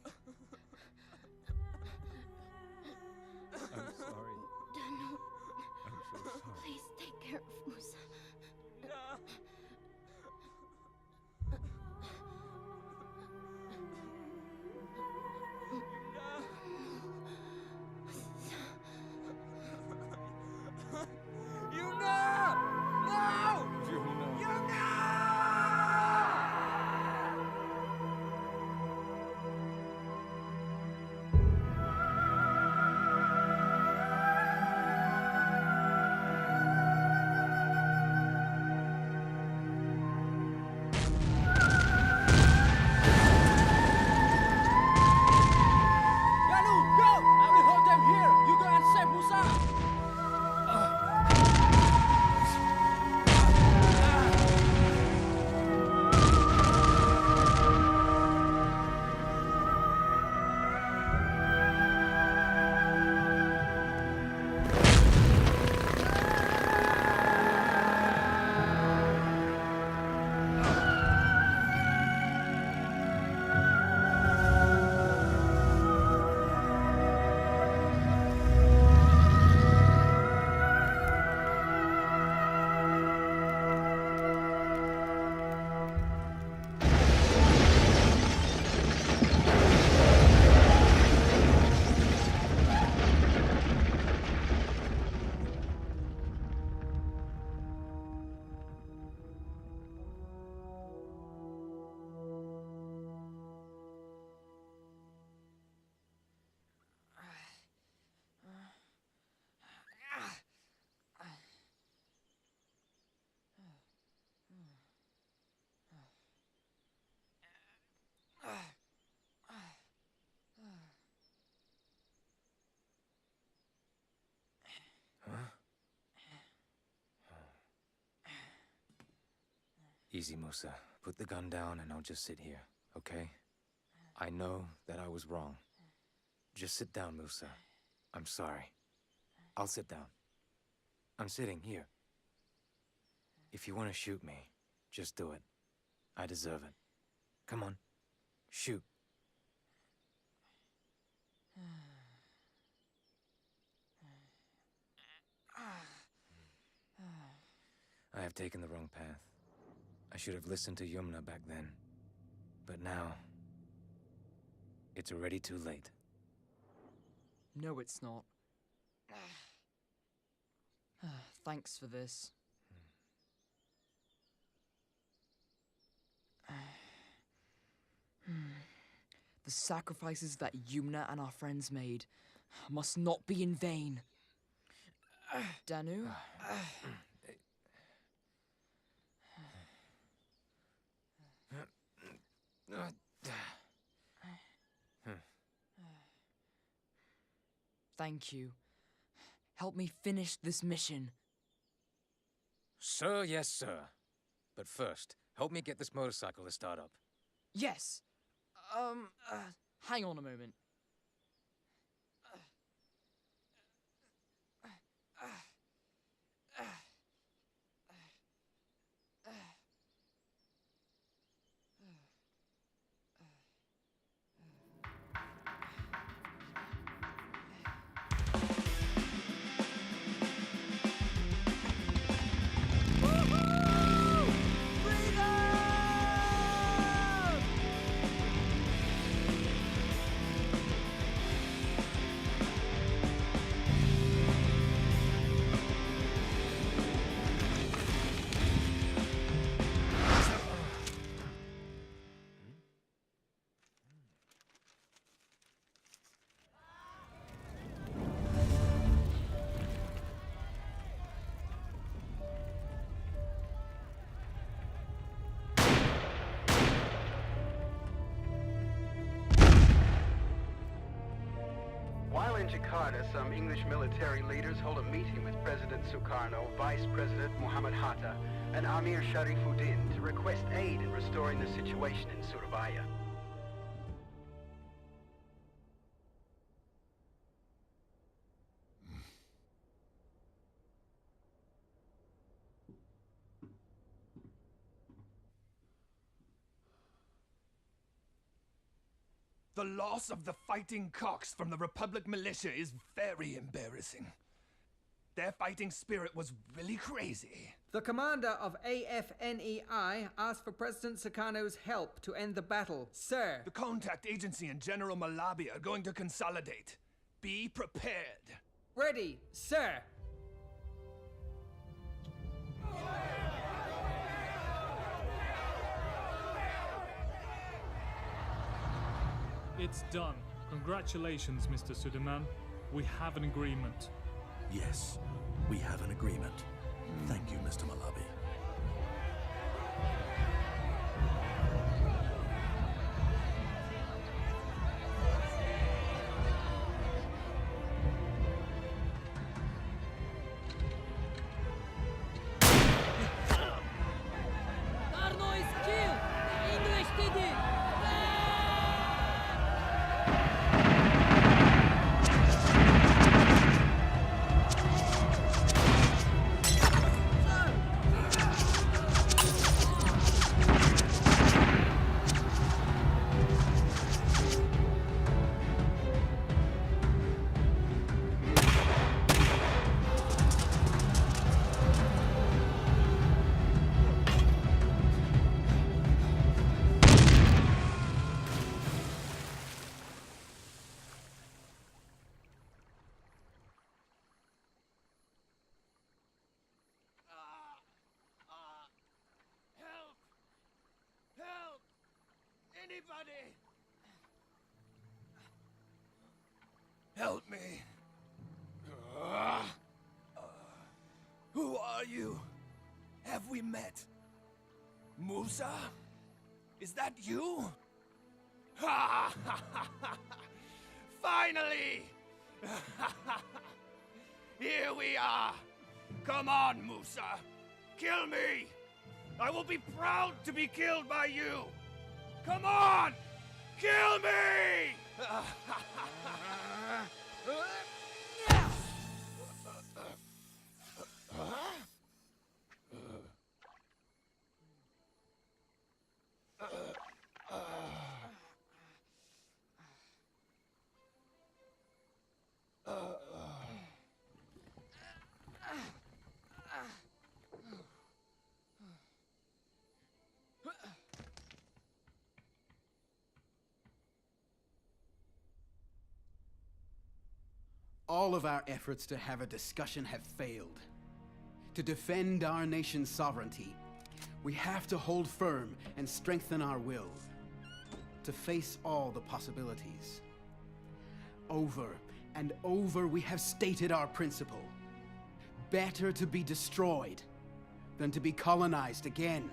I'm sorry. Danu, I'm so sorry. please take care of Musa. Yumna! No! Yumna! Yumna! Danu, go! I will hold them here. You go and save Musa. Easy, Musa. Put the gun down and I'll just sit here, okay? I know that I was wrong. Just sit down, Musa. I'm sorry. I'll sit down. I'm sitting here. If you want to shoot me, just do it. I deserve it. Come on. Shoot. I have taken the wrong path. I should have listened to Yumna back then. But now, it's already too late. No, it's not. Thanks for this. The sacrifices that Yumna and our friends made must not be in vain. Danu? Thank you. Help me finish this mission. Sir, yes, sir. But first, help me get this motorcycle to start up. Yes. Hang on a moment. While in Jakarta, some English military leaders hold a meeting with President Sukarno, Vice President Muhammad Hatta, and Amir Sharifuddin to request aid in restoring the situation in Surabaya. The loss of the fighting cocks from the Republic militia is very embarrassing. Their fighting spirit was really crazy. The commander of AFNEI asked for President Sukarno's help to end the battle. Sir! The contact agency and General Malabi are going to consolidate. Be prepared. Ready, sir! It's done. Congratulations, Mr. Suleiman. We have an agreement. Yes, we have an agreement. Thank you, Mr. Malabi. Carno is killed! The English did it! Help! Anybody! Help me. Who are you? Have we met? Musa? Is that you? Ha! Finally! Here we are. Come on, Musa. Kill me. I will be proud to be killed by you. Come on! Kill me! All of our efforts to have a discussion have failed. To defend our nation's sovereignty, we have to hold firm and strengthen our will. To face all the possibilities. Over and over we have stated our principle. Better to be destroyed than to be colonized again.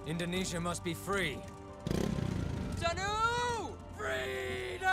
Indonesia must be free. Danu! Freedom!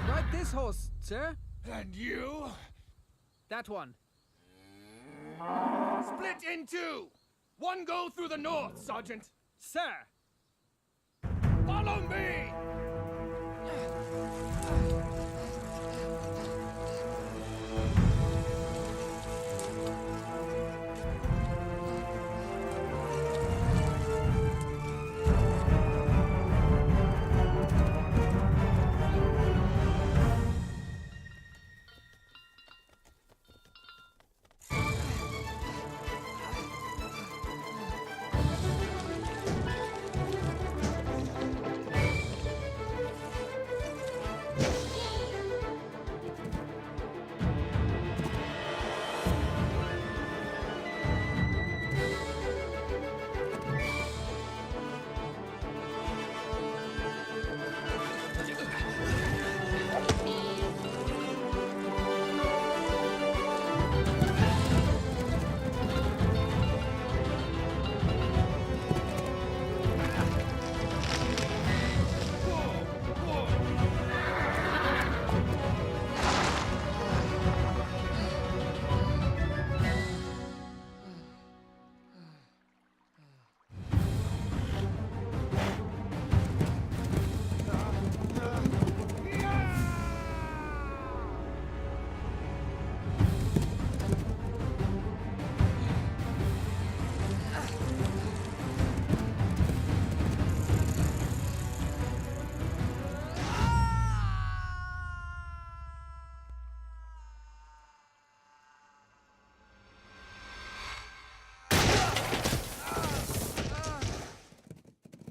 Right this horse, sir. And you? That one. Split in two! One go through the north, Sergeant! Sir! Follow me!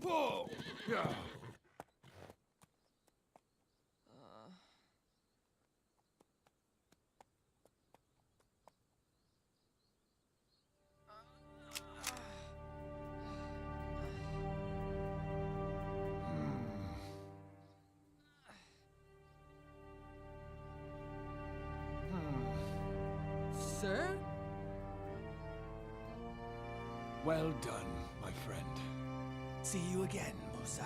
Whoa! Yeah. Sir? Well done, my friend. See you again, Musa.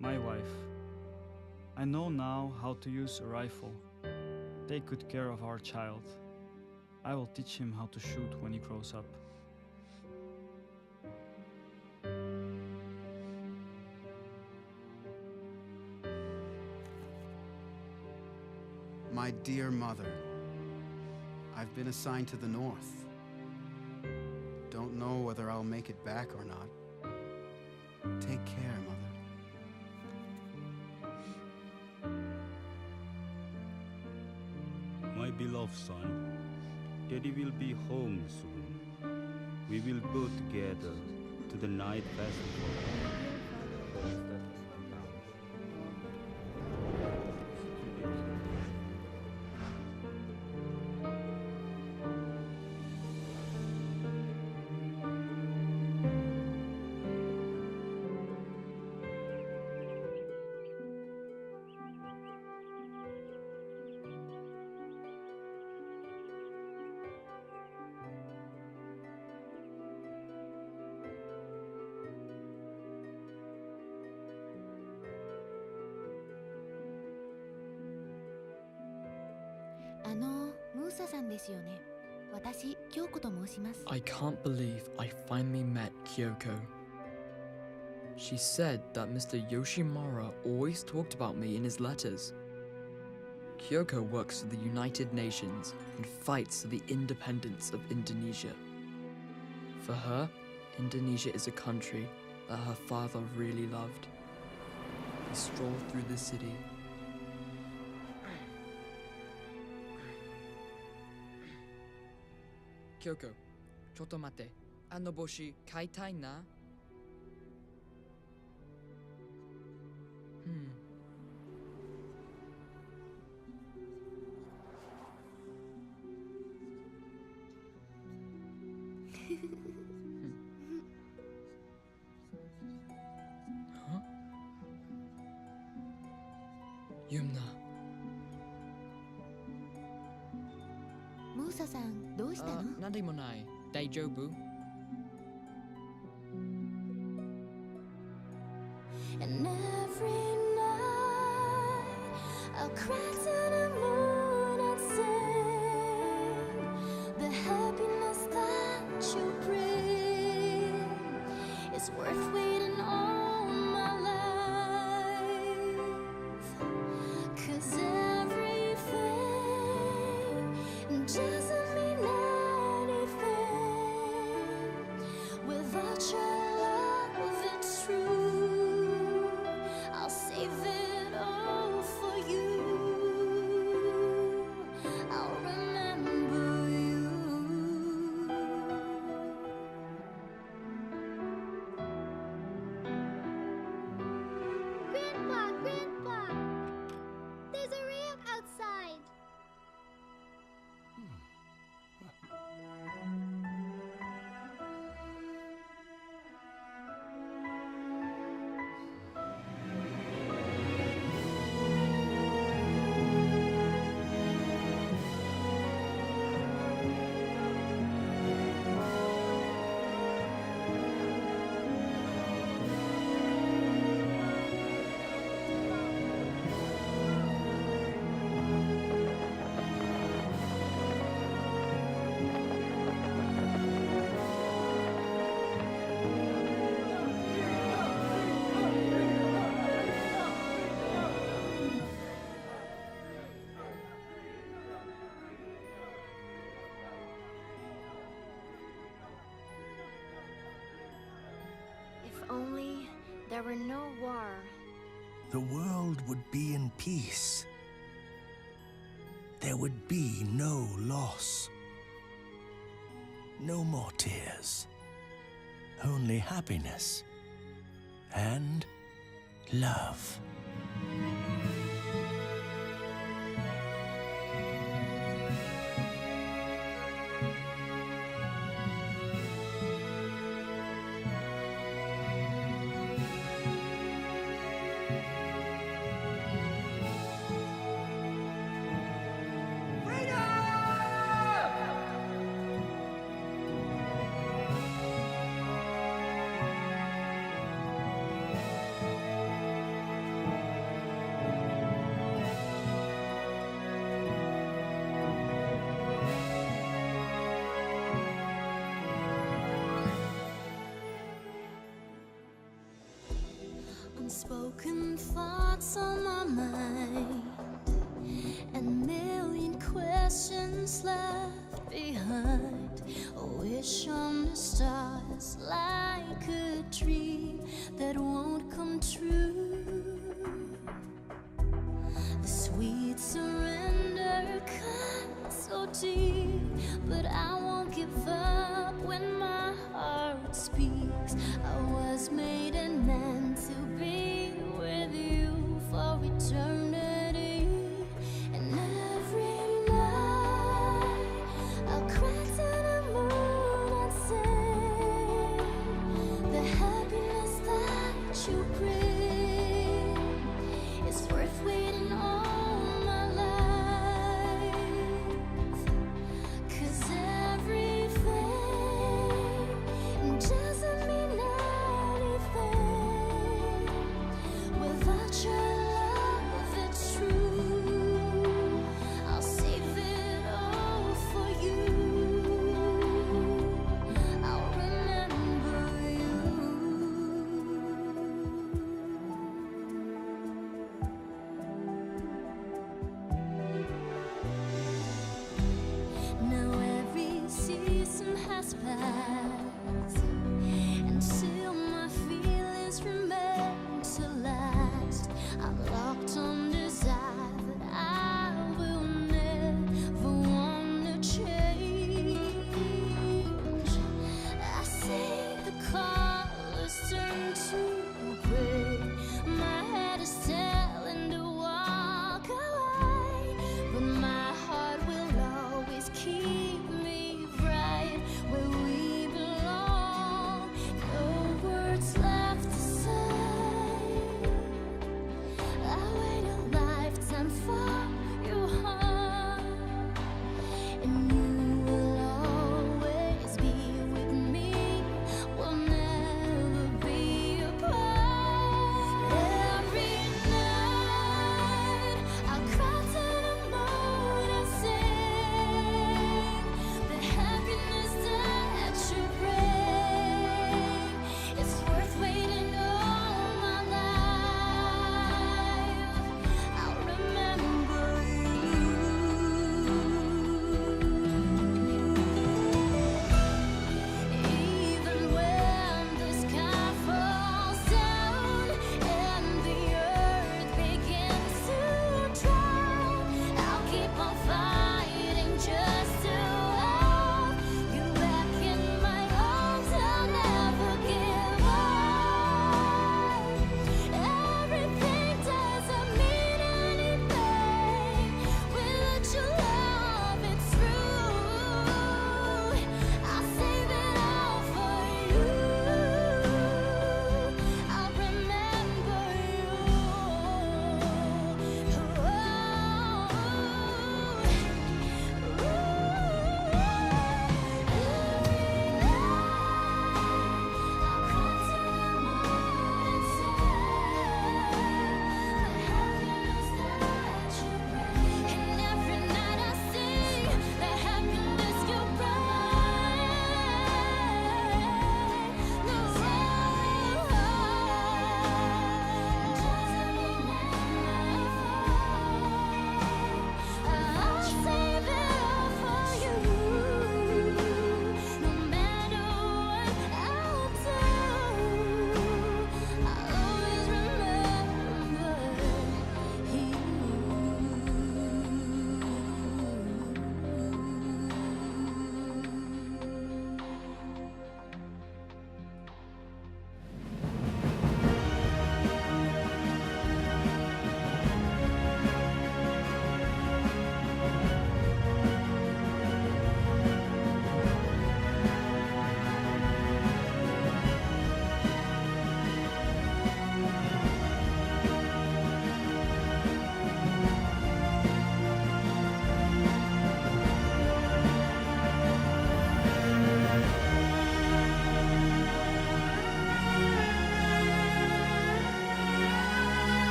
My wife. I know now how to use a rifle. Take good care of our child. I will teach him how to shoot when he grows up. My dear mother, I've been assigned to the north. Don't know whether I'll make it back or not. Take care, mother. My beloved son, Daddy will be home soon. We will go together to the night festival. I can't believe I finally met Kyoko. She said that Mr. Yoshimura always talked about me in his letters. Kyoko works for the United Nations and fights for the independence of Indonesia. For her, Indonesia is a country that her father really loved. We strolled through the city. Kyoko, chotto mate. Boshi kaitai na? Huh? Yumna. Musa-san, どうしたの? 何でもない。大丈夫? And every night I'll cry to the moon and sing the happiness that you bring is worth waiting all my life. 'Cause everything doesn't mean anything without your love. It's true. I'll save it all for you. I'll remember you. Grandpa, Grandpa! There's a ramp outside. If only there were no war. The world would be in peace. There would be no loss. No more tears. Only happiness. And love. Unspoken thoughts on my mind.